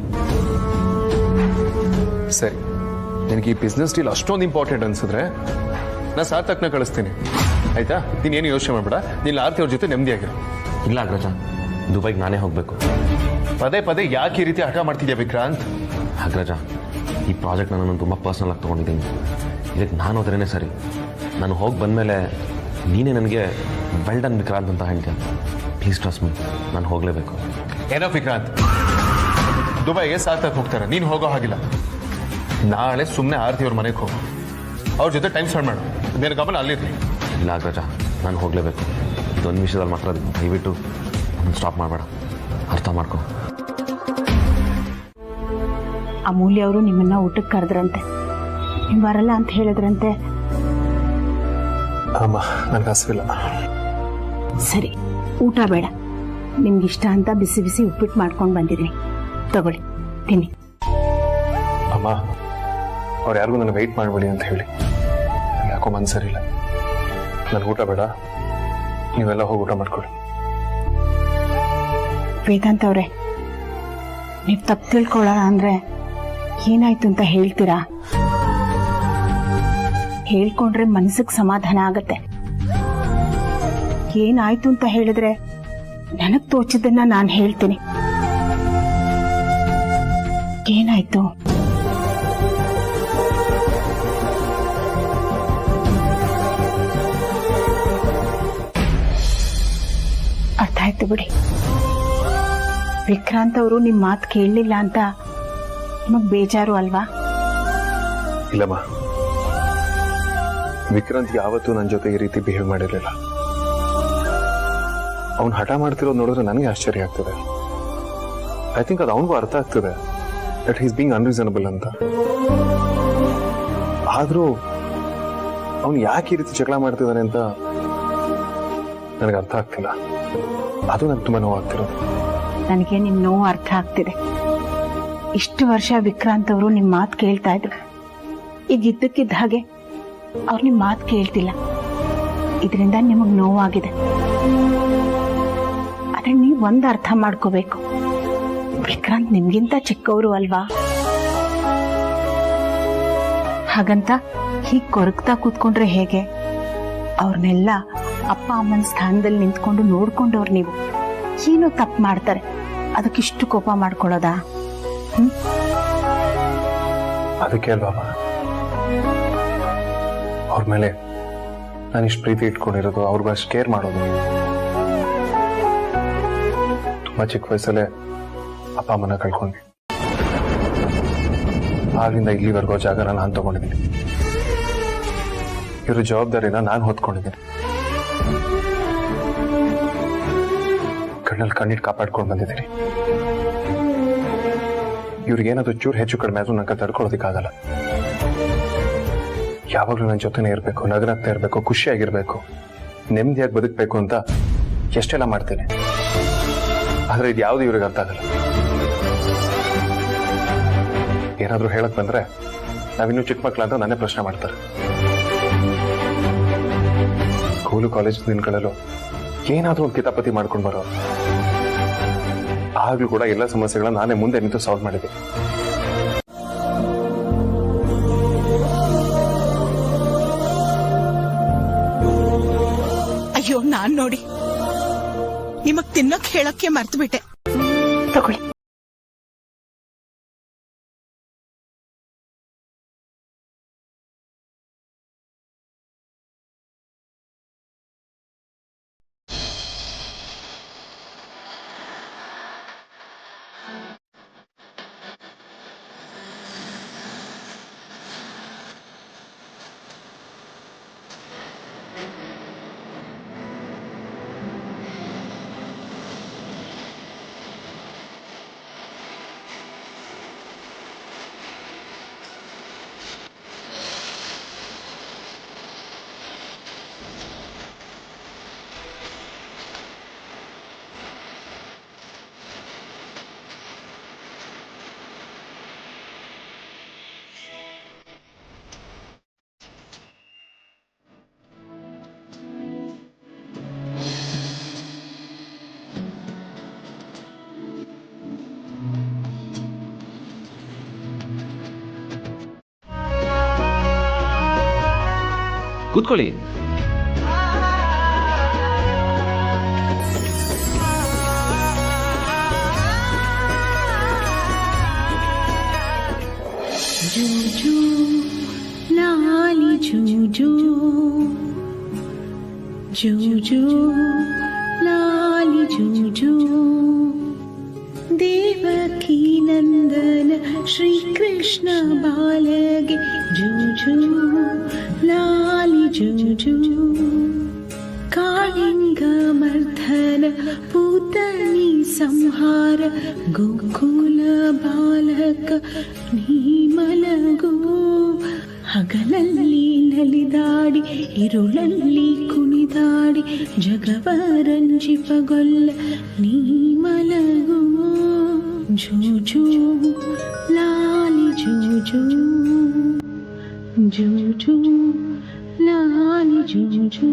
ಸರಿ, ನಿನಗೆ ಈ ಬಿಸ್ನೆಸ್ ಡೀಲ್ ಅಷ್ಟೊಂದು ಇಂಪಾರ್ಟೆಂಟ್ ಅನ್ಸಿದ್ರೆ ನಾನು ಸಾರ್ಥಕ್ನ ಕಳಿಸ್ತೀನಿ, ಆಯ್ತಾ? ನೀನೇನು ಯೋಚನೆ ಮಾಡಬೇಡ. ನೀನು ಆರ್ತಿ ಅವ್ರ ಜೊತೆ ನೆಮ್ಮದಿಯಾಗಿರು. ಇಲ್ಲ ಅಗ್ರಜ, ದುಬೈಗೆ ನಾನೇ ಹೋಗಬೇಕು. ಪದೇ ಯಾಕೆ ಈ ರೀತಿ ಹಠ ಮಾಡ್ತಿದ್ಯಾ ವಿಕ್ರಾಂತ್? ಅಗ್ರಜ, ಈ ಪ್ರಾಜೆಕ್ಟ್ನ ನಾನು ತುಂಬ ಪರ್ಸನಲ್ ಆಗಿ ತೊಗೊಂಡಿದ್ದೀನಿ. ಇದಕ್ಕೆ ನಾನು ಹೋದ್ರೇ ಸರಿ. ನಾನು ಹೋಗಿ ಬಂದಮೇಲೆ ನೀನೇ ನನಗೆ ವೆಲ್ ಡನ್ ವಿಕ್ರಾಂತ್ ಅಂತ ಹೇಳ್ತೀಯ. ಪ್ಲೀಸ್ ಟ್ರಸ್ಟ್ ಮೀ, ನಾನು ಹೋಗಲೇಬೇಕು. ಏನೋ ವಿಕ್ರಾಂತ್, ದುಬೈಗೆ ಸಾರ್ಥಕ್ ಹೋಗ್ತಾರೆ, ನೀನು ಹೋಗೋ ಹಾಗಿಲ್ಲ. ನಾಳೆ ಸುಮ್ಮನೆ ಆರ್ತಿ ಅವ್ರ ಮನೆಗೆ ಹೋಗು, ಅವ್ರ ಜೊತೆ ಟೈಮ್ ಸ್ಪೆಂಡ್ ಮಾಡು. ಬೇರೆ ಗಮನ ಅಲ್ಲಿರಲಿ. ಇಲ್ಲ ಅಗ್ರಜ, ನಾನು ಹೋಗಲೇಬೇಕು. ಇದೊಂದು ವಿಷಯದಲ್ಲಿ ಮಾತ್ರ ದಯವಿಟ್ಟು ಸ್ಟಾಪ್ ಮಾಡಬೇಡ, ಅರ್ಥ ಮಾಡ್ಕೊ. ಅಮೂಲ್ಯ ಅವರು ನಿಮ್ಮನ್ನ ಊಟಕ್ಕೆ ಕರೆದ್ರಂತೆ, ನೀವು ಬರಲ್ಲ ಅಂತ ಹೇಳಿದ್ರಂತೆ. ಅಮ್ಮ, ನನಗೆ ಹಸಿವಿಲ್ಲ. ಸರಿ, ಊಟ ಬೇಡ. ನಿಮ್ಗೆ ಇಷ್ಟ ಅಂತ ಬಿಸಿ ಬಿಸಿ ಉಪ್ಪಿಟ್ಟು ಮಾಡ್ಕೊಂಡು ಬಂದಿದ್ದೀನಿ, ತಗೊಳ್ಳಿ, ತಿನ್ನಿ. ಅಮ್ಮ, ಅವ್ರು ಯಾರಿಗೂ ನನಗೆ ವೆಯ್ಟ್ ಮಾಡಬೇಡಿ ಅಂತ ಹೇಳಿ. ನನಗೆ ಯಾಕೋ ಮನ್ಸರಿಲ್ಲ. ನನಗೆ ಊಟ ಬೇಡ, ನೀವೆಲ್ಲ ಹೋಗಿ ಊಟ ಮಾಡ್ಕೊಳ್ಳಿ. ವೇದಾಂತ್ ಅವ್ರೆ, ನೀವು ತಪ್ಪು ತಿಳ್ಕೊಳ್ಳೋಣ ಅಂದ್ರೆ ಏನಾಯ್ತು ಅಂತ ಹೇಳ್ತೀರಾ? ಹೇಳ್ಕೊಂಡ್ರೆ ಮನಸ್ಸಿಗೆ ಸಮಾಧಾನ ಆಗತ್ತೆ. ಏನಾಯ್ತು ಅಂತ ಹೇಳಿದ್ರೆ ನನಗ್ ತೋಚಿದ್ದನ್ನ ನಾನು ಹೇಳ್ತೀನಿ. ಏನಾಯ್ತು? ಅರ್ಥ ಆಯ್ತು ಬಿಡಿ. ವಿಕ್ರಾಂತ್ ಅವರು ನಿಮ್ ಮಾತು ಕೇಳಲಿಲ್ಲ ಅಂತ ನಿಮಗ್ ಬೇಜಾರು ಅಲ್ವಾ? ಇಲ್ಲಮ್ಮ, ವಿಕ್ರಾಂತ್ ಯಾವತ್ತೂ ನನ್ನ ಜೊತೆ ಈ ರೀತಿ ಬಿಹೇವ್ ಮಾಡಿರಲಿಲ್ಲ. ಅವ್ನು ಹಠ ಮಾಡ್ತಿರೋದು ನೋಡಿದ್ರೆ ನನಗೆ ಆಶ್ಚರ್ಯ ಆಗ್ತದೆ. ಐ ಥಿಂಕ್ ಅದು ಅವನಿಗೂ ಅರ್ಥ ಆಗ್ತದೆ ದಟ್ ಹೀಸ್ ಬೀಂಗ್ ಅನ್ರೀಸನಬಲ್ ಅಂತ. ಆದ್ರೂ ಅವನು ಯಾಕೆ ಈ ರೀತಿ ಜಗಳ ಮಾಡ್ತಿದ್ದಾನೆ ಅಂತ ನನಗೆ ಅರ್ಥ ಆಗ್ತಿಲ್ಲ. ಅದು ನನಗೆ ತುಂಬಾ ನೋವಾಗ್ತಿರೋದು. ನನಗೆ ನಿಮ್ ನೋವು ಅರ್ಥ ಆಗ್ತಿದೆ. ಇಷ್ಟು ವರ್ಷ ವಿಕ್ರಾಂತ್ ಅವರು ನಿಮ್ ಮಾತು ಕೇಳ್ತಾ ಇದ್ರು. ಈಗ ಇದ್ದಕ್ಕಿದ್ದ ಹಾಗೆ ಅವ್ರು ನಿಮ್ ಮಾತು ಕೇಳ್ತಿಲ್ಲ. ಇದರಿಂದ ನಿಮಗ್ ನೋವಾಗಿದೆ. ಆದ್ರೆ ನೀವ್ ಒಂದ್ ಅರ್ಥ ಮಾಡ್ಕೋಬೇಕು, ವಿಕ್ರಾಂತ್ ನಿಮ್ಗಿಂತ ಚಿಕ್ಕವರು ಅಲ್ವಾ? ಹಾಗಂತ ಹೀಗ್ ಕೊರಗ್ತಾ ಕೂತ್ಕೊಂಡ್ರೆ ಹೇಗೆ? ಅವ್ರನ್ನೆಲ್ಲ ಅಪ್ಪ ಅಮ್ಮನ ಸ್ಥಾನದಲ್ಲಿ ನಿಂತ್ಕೊಂಡು ನೋಡ್ಕೊಂಡವ್ರು ನೀವು. ಏನೋ ತಪ್ಪು ಮಾಡ್ತಾರೆ, ಅದಕ್ಕಿಷ್ಟು ಕೋಪ ಮಾಡ್ಕೊಳ್ಳೋದಾ? ಅದಕ್ಕೆ ಅಲ್ವಾ ಅವ್ರ ಮೇಲೆ ನಾನು ಇಷ್ಟು ಪ್ರೀತಿ ಇಟ್ಕೊಂಡಿರೋದು, ಅವ್ರಿಗೂ ಅಷ್ಟು ಕೇರ್ ಮಾಡೋದು. ತುಂಬಾ ಚಿಕ್ಕ ವಯಸ್ಸಲ್ಲೇ ಅಪ್ಪ ಅಮ್ಮನ ಕಳ್ಕೊಂಡ್ವಿ. ಆಗಿಂದ ಇಲ್ಲಿವರೆಗೂ ಜಾಗನ ನಾನು ತಗೊಂಡಿದ್ದೀನಿ. ಇವ್ರ ಜವಾಬ್ದಾರಿನ ನಾನು ಹೊತ್ಕೊಂಡಿದ್ದೀನಿ. ಕಣ್ಣಲ್ಲಿ ಕಣ್ಣಿಟ್ಟು ಕಾಪಾಡ್ಕೊಂಡು ಬಂದಿದ್ದೀನಿ. ಇವ್ರಿಗೇನಾದ್ರೂ ಚೂರು ಹೆಚ್ಚು ಕಡಿಮೆ ಆದ್ರೂ ನಂಗೆ ತಡ್ಕೊಳ್ಳೋದಕ್ಕಾಗಲ್ಲ. ಯಾವಾಗಲೂ ನನ್ನ ಜೊತೆನೇ ಇರಬೇಕು, ನಗರಾಗ್ತಾ ಇರಬೇಕು, ಖುಷಿಯಾಗಿರ್ಬೇಕು, ನೆಮ್ಮದಿಯಾಗಿ ಬದುಕಬೇಕು ಅಂತ ಎಷ್ಟೆಲ್ಲ ಮಾಡ್ತೇನೆ. ಆದ್ರೆ ಇದು ಯಾವುದು ಇವ್ರಿಗೆ ಅರ್ಥ ಆಗಲ್ಲ. ಏನಾದ್ರೂ ಹೇಳಕ್ ಬಂದ್ರೆ ನಾವಿನ್ನೂ ಚಿಕ್ಕ ಮಕ್ಳು ಅಂತ ನನ್ನೇ ಪ್ರಶ್ನೆ ಮಾಡ್ತಾರೆ. ಸ್ಕೂಲು ಕಾಲೇಜ್ ದಿನಗಳಲ್ಲೂ ಏನಾದ್ರೂ ಒಂದು ಕಿತಾಪತಿ ಮಾಡ್ಕೊಂಡು ಬರೋ, ಆಗ್ಲೂ ಕೂಡ ಎಲ್ಲ ಸಮಸ್ಯೆಗಳನ್ನ ನಾನೇ ಮುಂದೆ ನಿಂತು ಸಾಲ್ವ್ ಮಾಡಿದೆ. ಅಯ್ಯೋ, ನಾನ್ ನೋಡಿ ನಿಮಗ್ ತಿನ್ನಕ್ ಹೇಳಕ್ಕೆ ಮರ್ತು ಬಿಟ್ಟೆ. ತಗೊಳ್ಳಿ. ಕೂತ್ಕೊಳ್ಳಿ. ಜೂಜು ಲಾಲಿ ಜೂಜು, ಜೂಜು ಲಾಲಿ ಜೂಜು, ದೇವಕಿ ನಂದನ ಶ್ರೀಕೃಷ್ಣ ಬಾಲಗೆ ಜೂಜು ಲಾಲಿ ಜೂಜು, ಕಾಳಿಂಗ ಮರ್ಧನ ಪೂತನಿ ಸಂಹಾರ ಗೋಕುಲ ಬಾಲಕ ನೀ ಮಲಗೋ. ಹಗಲಲ್ಲಿ ನಲಿದಾಡಿ ಇರುಳಲ್ಲಿ ಕುಣಿದಾಡಿ ಜಗವರಂಜಿಪಗೊಲ್ಲ ನೀ ಮಲಗೋ. ಜೂಜು ಲಾಲಿ ಜೂಜು, ಜೂಜು ಲಾಲಿ ಜೂಜು.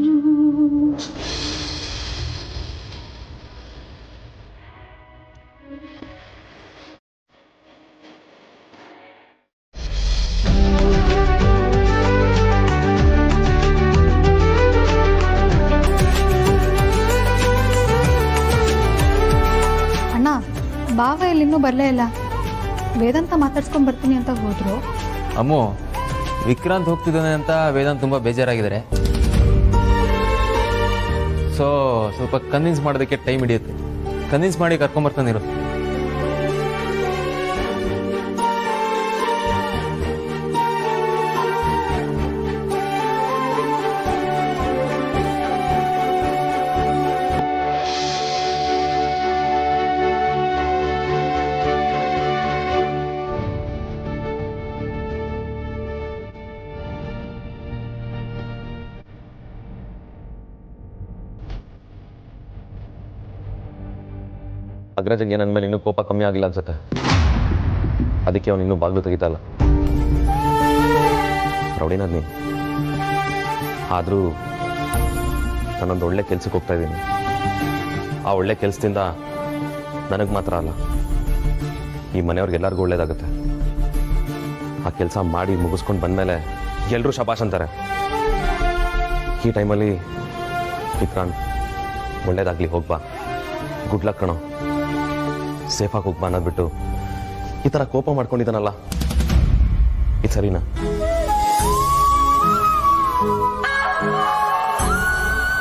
ಬರಲೇ ಇಲ್ಲ. ವೇದಾಂತ ಮಾತಾಡ್ಸ್ಕೊಂಡ್ ಬರ್ತೀನಿ ಅಂತ ಹೋದ್ರು. ಅಮ್ಮು, ವಿಕ್ರಾಂತ್ ಹೋಗ್ತಿದ್ದಾನೆ ಅಂತ ವೇದಾಂತ್ ತುಂಬ ಬೇಜಾರಾಗಿದ್ದಾರೆ. ಸೊ ಸ್ವಲ್ಪ ಕನ್ವಿನ್ಸ್ ಮಾಡೋದಕ್ಕೆ ಟೈಮ್ ಹಿಡಿಯುತ್ತೆ. ಕನ್ವಿನ್ಸ್ ಮಾಡಿ ಕರ್ಕೊಂಬರ್ತಾನಿರು. ಅಗ್ರಜಂಗೆ ನನ್ನ ಮೇಲೆ ಇನ್ನೂ ಕೋಪ ಕಮ್ಮಿ ಆಗಿಲ್ಲ ಅನ್ಸುತ್ತೆ. ಅದಕ್ಕೆ ಅವನು ಇನ್ನೂ ಬಾಗಿಲು ತೆಗಿತಲ್ಲ. ರೌಡಿನಾದ್ನಿ, ಆದರೂ ನಾನೊಂದು ಒಳ್ಳೆ ಕೆಲ್ಸಕ್ಕೆ ಹೋಗ್ತಾ ಇದ್ದೀನಿ. ಆ ಒಳ್ಳೆ ಕೆಲಸದಿಂದ ನನಗೆ ಮಾತ್ರ ಅಲ್ಲ, ಈ ಮನೆಯವ್ರಿಗೆಲ್ಲರಿಗೂ ಒಳ್ಳೇದಾಗುತ್ತೆ. ಆ ಕೆಲಸ ಮಾಡಿ ಮುಗಿಸ್ಕೊಂಡು ಬಂದಮೇಲೆ ಎಲ್ಲರೂ ಶಬಾಷ್ ಅಂತಾರೆ. ಈ ಟೈಮಲ್ಲಿ ವಿಕ್ರಾಂತ್ ಒಳ್ಳೇದಾಗಲಿ, ಹೋಗ್ಬಾ, ಗುಡ್ ಲಕ್ ಕಣೋ, ಸೇಫಾಗಿ ಹೋಗ್ಬಾ ಅನ್ನೋದ್ಬಿಟ್ಟು ಈ ಥರ ಕೋಪ ಮಾಡ್ಕೊಂಡಿದ್ದಾನಲ್ಲ, ಇದು ಸರಿನಾ?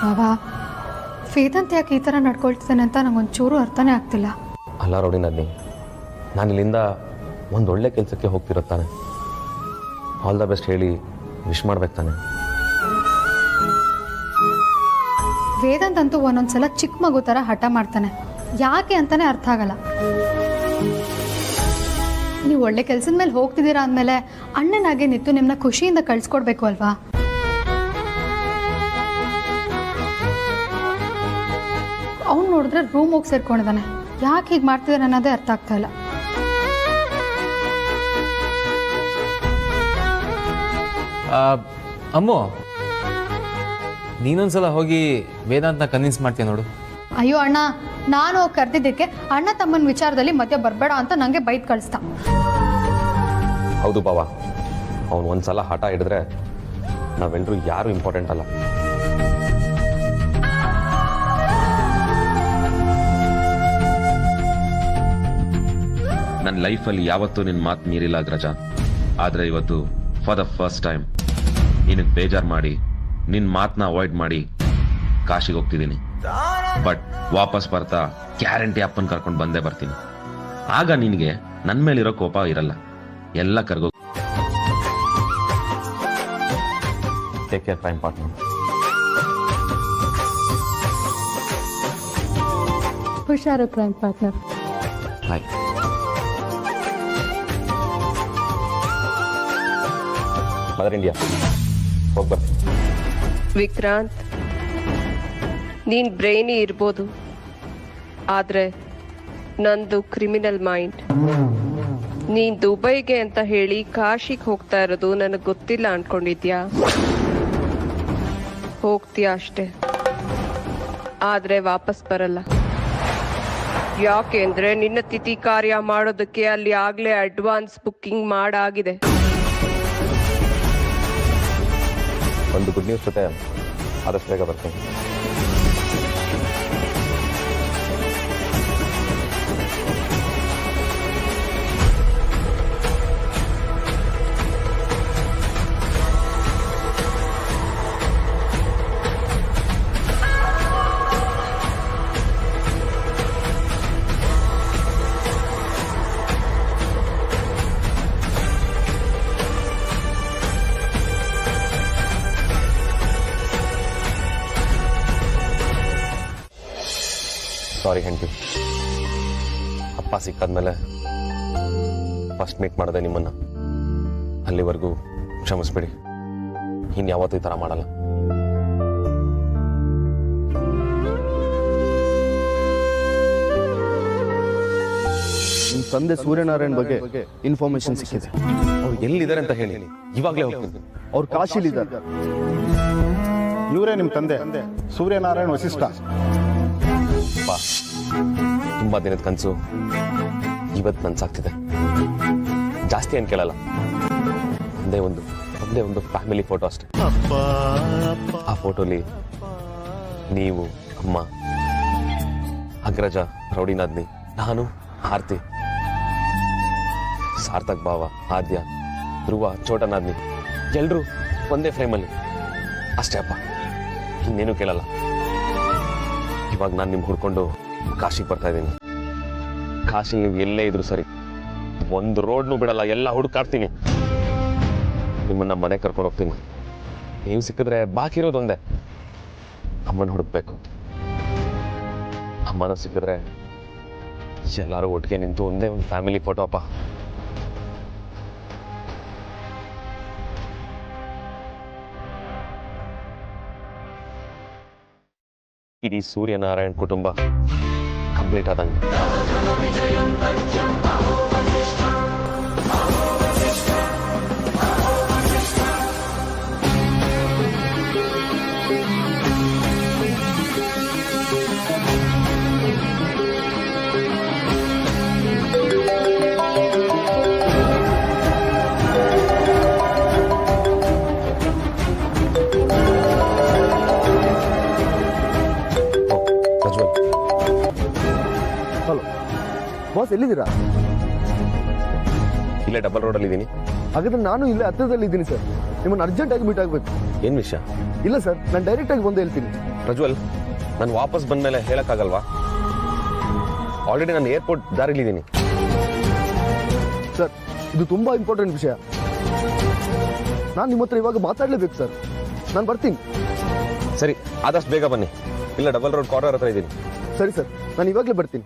ಬಾಬಾ, ವೇದಾಂತ್ ಯಾಕೆ ಈ ಥರ ನಡ್ಕೊಳ್ತಿದ್ದಾನೆ ಅಂತ ನಂಗೊಂಚೂರು ಅರ್ಥನೇ ಆಗ್ತಿಲ್ಲ. ಅಲ್ಲ ರೌಡಿನದ್ನಿ, ನಾನು ಇಲ್ಲಿಂದ ಒಂದು ಒಳ್ಳೆ ಕೆಲಸಕ್ಕೆ ಹೋಗ್ತಿರುತ್ತಾನೆ. ಆಲ್ ದ ಬೆಸ್ಟ್ ಹೇಳಿ ವಿಶ್ ಮಾಡ್ಬೇಕು ತಾನೆ. ವೇದಾಂತ್ ಅಂತೂ ಒಂದೊಂದ್ಸಲ ಚಿಕ್ಕ ಮಗು ಥರ ಹಠ ಮಾಡ್ತಾನೆ. ಯಾಕೆ ಅಂತಾನೆ ಅರ್ಥ ಆಗಲ್ಲ. ನೀವು ಒಳ್ಳೆ ಕೆಲಸದ ಮೇಲೆ ಹೋಗ್ತಿದ್ದೀರಾ ಅಂದಮೇಲೆ ಅಣ್ಣನಾಗೆ ನಿಂತು ನಿಮ್ಮನ್ನ ಖುಷಿಯಿಂದ ಕಳ್ಸ್ಕೊಡ್ಬೇಕು ಅಲ್ವಾ? ಅವ್ನು ನೋಡಿದ್ರೆ ರೂಮ್ ಹೋಗಿ ಸೇರ್ಕೊಂಡಿದ್ದಾನೆ. ಯಾಕೆ ಹೀಗೆ ಮಾಡ್ತಿದ್ದಾನೆ ಅನ್ನೋದೇ ಅರ್ಥ ಆಗ್ತಾ ಇಲ್ಲ. ಅಮ್ಮು, ನೀನೊಂದ್ಸಲ ಹೋಗಿ ವೇದಾಂತನ ಕನ್ವಿನ್ಸ್ ಮಾಡ್ತೀಯ ನೋಡು. ಅಯ್ಯೋ ಅಣ್ಣ, ನಾನು ಹೋಗಿ ಕರೆದಿದ್ದಕ್ಕೆ ಅಣ್ಣ ತಮ್ಮನ ವಿಚಾರದಲ್ಲಿ ಮಧ್ಯೆ ಬರಬೇಡ ಅಂತ ನನಗೆ ಬೈಟ್ ಕಳಿಸ್ತಾ. ಹೌದು ಬಾವ, ಅವನು ಒಂದ್ಸಲ ಹಠ ಹಿಡಿದ್ರೆ ನಾವೆಲ್ಲರೂ ಯಾರು ಇಂಪಾರ್ಟೆಂಟ್ ಅಲ್ಲ. ನನ್ನ ಲೈಫಲ್ಲಿ ಯಾವತ್ತೂ ನಿನ್ನ ಮಾತು ಮೀರಿಲ್ಲ ಅಗ್ರಜ. ಆದರೆ ಇವತ್ತು ಫಾರ್ ದ ಫಸ್ಟ್ ಟೈಮ್ ನಿನಗೆ ಬೇಜಾರು ಮಾಡಿ ನಿನ್ನ ಮಾತನ್ನ ಅವಾಯ್ಡ್ ಮಾಡಿ ಕಾಶಿಗೆ ಹೋಗ್ತಿದ್ದೀನಿ. ಬಟ್ ವಾಪಸ್ ಬರ್ತಾ ಗ್ಯಾರಂಟಿ ಅಪ್ಪನ ಕರ್ಕೊಂಡು ಬಂದೇ ಬರ್ತೀನಿ. ಆಗ ನಿನಗೆ ನನ್ನ ಮೇಲಿರೋ ಕೋಪ ಇರಲ್ಲ, ಎಲ್ಲ ಕರ್ಗೋ. Take care time partner. ಹುಷಾರು crime partner. Bye. Mother India ಹೋಗಿ ಬರ್ತೀನಿ. ವಿಕ್ರಾಂತ್, ನೀನ್ ಬ್ರೈನಿ ಇರ್ಬೋದು, ಆದ್ರೆ ನಂದು ಕ್ರಿಮಿನಲ್ ಮೈಂಡ್. ನೀನ್ ದುಬೈಗೆ ಅಂತ ಹೇಳಿ ಕಾಶಿಗೆ ಹೋಗ್ತಾ ಇರೋದು ನನಗೆ ಗೊತ್ತಿಲ್ಲ ಅನ್ಕೊಂಡಿದ್ಯಾ? ಹೋಗ್ತೀಯಾ ಅಷ್ಟೇ, ಆದ್ರೆ ವಾಪಸ್ ಬರಲ್ಲ. ಯಾಕೆಂದ್ರೆ ನಿನ್ನ ತಿಥಿ ಕಾರ್ಯ ಮಾಡೋದಕ್ಕೆ ಅಲ್ಲಿ ಆಗ್ಲೇ ಅಡ್ವಾನ್ಸ್ ಬುಕ್ಕಿಂಗ್ ಮಾಡಾಗಿದೆ. ಒಂದು ಗುಡ್ ನ್ಯೂಸ್ ಜೊತೆ ಆದಷ್ಟು ಬೇಗ ಬರ್ತೀನಿ. ಸಾರಿ ಹೆಂಡತಿ, ಅಪ್ಪ ಸಿಕ್ಕಾದ್ಮೇಲೆ ಫಸ್ಟ್ ಮೀಟ್ ಮಾಡಿದೆ ನಿಮ್ಮನ್ನ. ಅಲ್ಲಿವರೆಗೂ ಕ್ಷಮಿಸ್ಬಿಡಿ, ಇನ್ಯಾವತ್ತೂ ಈ ಥರ ಮಾಡಲ್ಲ. ನಿಮ್ಮ ತಂದೆ ಸೂರ್ಯನಾರಾಯಣ್ ಬಗ್ಗೆ ಇನ್ಫಾರ್ಮೇಶನ್ ಸಿಕ್ಕಿದೆ. ಅವ್ರು ಎಲ್ಲಿದ್ದಾರೆ ಅಂತ ಹೇಳಿ, ಇವಾಗಲೇ ಹೋಗ್ತೀನಿ. ಅವ್ರು ಕಾಶಿಲಿದ್ದಾರೆ. ಇವರೇ ನಿಮ್ಮ ತಂದೆ ಸೂರ್ಯನಾರಾಯಣ್ ವಸಿಷ್ಠ. ತುಂಬಾ ದಿನದ ಕನಸು ಇವತ್ತು ನನ್ಸಾಗ್ತಿದೆ. ಜಾಸ್ತಿ ಏನ್ ಕೇಳಲ್ಲ, ಒಂದೇ ಒಂದು ಫ್ಯಾಮಿಲಿ ಫೋಟೋ ಅಷ್ಟೇ. ಆ ಫೋಟೋಲಿ ನೀವು, ಅಮ್ಮ, ಅಗ್ರಜ, ರೌಡಿನಾದ್ನಿ, ನಾನು, ಆರ್ತಿ ಸಾರ್ಥಕ್ ಭಾವ, ಆದ್ಯ, ಧ್ರುವ, ಚೋಟನಾದ್ನಿ ಎಲ್ರು ಒಂದೇ ಫ್ರೇಮಲ್ಲಿ ಅಷ್ಟೇ ಅಪ್ಪ, ಇನ್ನೇನು ಕೇಳಲ್ಲ. ಇವಾಗ ನಾನು ನಿಮ್ಗೆ ಹುಡ್ಕೊಂಡು ಕಾಶಿಗೆ ಬರ್ತಾ ಇದ್ದೀನಿ. ಕಾಶಿ ಎಲ್ಲೇ ಇದ್ರು ಸರಿ, ಒಂದು ರೋಡ್ನು ಬಿಡಲ್ಲ, ಎಲ್ಲ ಹುಡುಕಾಡ್ತೀನಿ. ನಿಮ್ಮನ್ನ ಮನೆ ಕರ್ಕೊಂಡು ಹೋಗ್ತೀನಿ. ನೀವು ಸಿಕ್ಕಿದ್ರೆ ಬಾಕಿ ಇರೋದು ಒಂದೇ, ಅಮ್ಮನ ಹುಡುಕ್ಬೇಕು. ಅಮ್ಮನ ಸಿಕ್ಕಿದ್ರೆ ಎಲ್ಲರೂ ಒಟ್ಟಿಗೆ ನಿಂತು ಒಂದೇ ಒಂದು ಫ್ಯಾಮಿಲಿ ಫೋಟೋ ಅಪ್ಪ. ಇಡೀ ಸೂರ್ಯನಾರಾಯಣ್ ಕುಟುಂಬ ಕಂಪ್ಲೀಟ್ ಆದಂಗೆ. ಹಲೋ ಬಾಸ್, ಎಲ್ಲಿದ್ದೀರಾ? ಇಲ್ಲೇ ಡಬಲ್ ರೋಡಲ್ಲಿ ಇದ್ದೀನಿ. ಹಾಗಾದ್ರೆ ನಾನು ಇಲ್ಲೇ ಹತ್ತಿರದಲ್ಲಿ ಇದ್ದೀನಿ ಸರ್. ನಿಮ್ಮನ್ನು ಅರ್ಜೆಂಟಾಗಿ ಮೀಟ್ ಆಗಬೇಕು. ಏನು ವಿಷಯ? ಇಲ್ಲ ಸರ್, ನಾನು ಡೈರೆಕ್ಟಾಗಿ ಬಂದು ಹೇಳ್ತೀನಿ. ಪ್ರಜ್ವಲ್, ನಾನು ವಾಪಸ್ ಬಂದಮೇಲೆ ಹೇಳಕ್ಕಾಗಲ್ವಾ? ಆಲ್ರೆಡಿ ನಾನು ಏರ್ಪೋರ್ಟ್ ದಾರಿಲಿದ್ದೀನಿ. ಸರ್, ಇದು ತುಂಬಾ ಇಂಪಾರ್ಟೆಂಟ್ ವಿಷಯ. ನಾನು ನಿಮ್ಮ ಹತ್ರ ಇವಾಗ ಮಾತಾಡಲೇಬೇಕು ಸರ್. ನಾನು ಬರ್ತೀನಿ. ಸರಿ, ಆದಷ್ಟು ಬೇಗ ಬನ್ನಿ. ಇಲ್ಲ ಡಬಲ್ ರೋಡ್ ಕಾರ್ನರ್ ಹತ್ರ ಇದ್ದೀನಿ. ಸರಿ ಸರ್, ನಾನು ಇವಾಗಲೇ ಬರ್ತೀನಿ.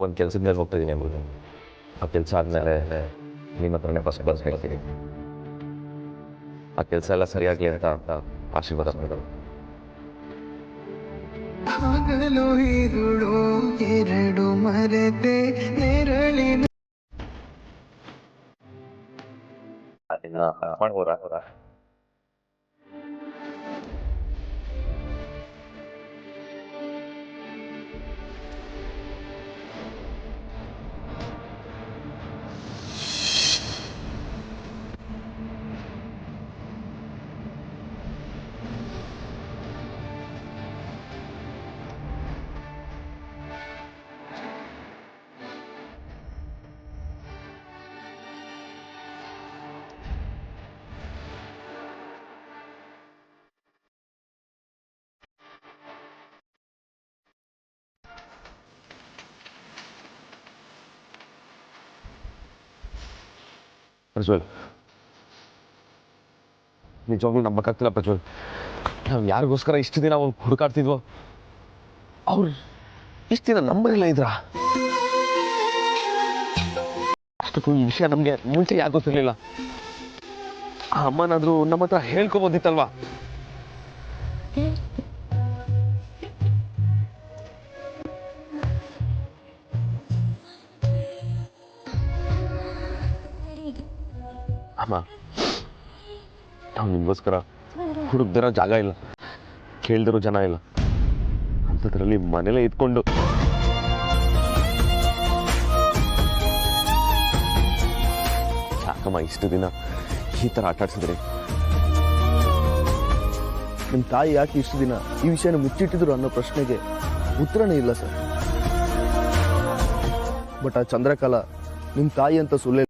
ಒಂದು ಕೆಲಸದ ಮೇಲೆ ಹೋಗ್ತಾ ಇದ್ದೀನಿ ಅಂಬುದು. ಆ ಕೆಲಸ ಆದಮೇಲೆ ನಿಮ್ಮ ಹತ್ರನೇ ಬಸ್ ಹೇಳ್ತೀನಿ. ಆ ಕೆಲಸ ಎಲ್ಲ ಸರಿಯಾಗಲಿ ಅಂತ ಆಶೀರ್ವಾದ ಮಾಡೋದು. ಎರಡು ಮರೆತೆ ನೆರಳಿನ ಮಾಡ್ಬೋರ ಪ್ರಜ್ವಲ್, ನಿಜವಾಗ್ಲೂ ನಂಬಕ್ಕಾಗ್ತಿಲ್ಲ ಪ್ರಜ್ವಲ್. ನಾವು ಯಾರಿಗೋಸ್ಕರ ಇಷ್ಟು ದಿನ ಹುಡುಕಾಡ್ತಿದ್ವೋ ಅವ್ರು ಇಷ್ಟು ದಿನ ನಂಬರಿಲ್ಲ ಇದ್ರ. ಅಷ್ಟಕ್ಕೂ ಈ ವಿಷಯ ನಮಗೆ ಮುಂಚೆ ಯಾಕೆ ಗೊತ್ತಿರಲಿಲ್ಲ? ಆ ಅಮ್ಮನಾದ್ರೂ ನಮ್ಮ ಹತ್ರ ಹೇಳ್ಕೊಬೋದಿತ್ತಲ್ವಾ? ಅಮ್ಮ, ನಾವು ನಿಮಗೋಸ್ಕರ ಹುಡುಕ್ದಿರೋ ಜಾಗ ಇಲ್ಲ, ಕೇಳ್ದಿರೋ ಜನ ಇಲ್ಲ. ಅಂಥದ್ರಲ್ಲಿ ಮನೇಲೇ ಇದ್ಕೊಂಡು ಯಾಕಮ್ಮ ಇಷ್ಟು ದಿನ ಈ ಥರ ಆಟ ಆಡ್ಸಿದ್ರಿ? ನಿಮ್ಮ ತಾಯಿ ಯಾಕೆ ಇಷ್ಟು ದಿನ ಈ ವಿಷಯನ ಮುಚ್ಚಿಟ್ಟಿದ್ರು ಅನ್ನೋ ಪ್ರಶ್ನೆಗೆ ಉತ್ತರನೇ ಇಲ್ಲ ಸರ್. ಬಟ್ ಆ ಚಂದ್ರಕಲಾ ನಿಮ್ಮ ತಾಯಿ ಅಂತ ಸುಳ್ಳು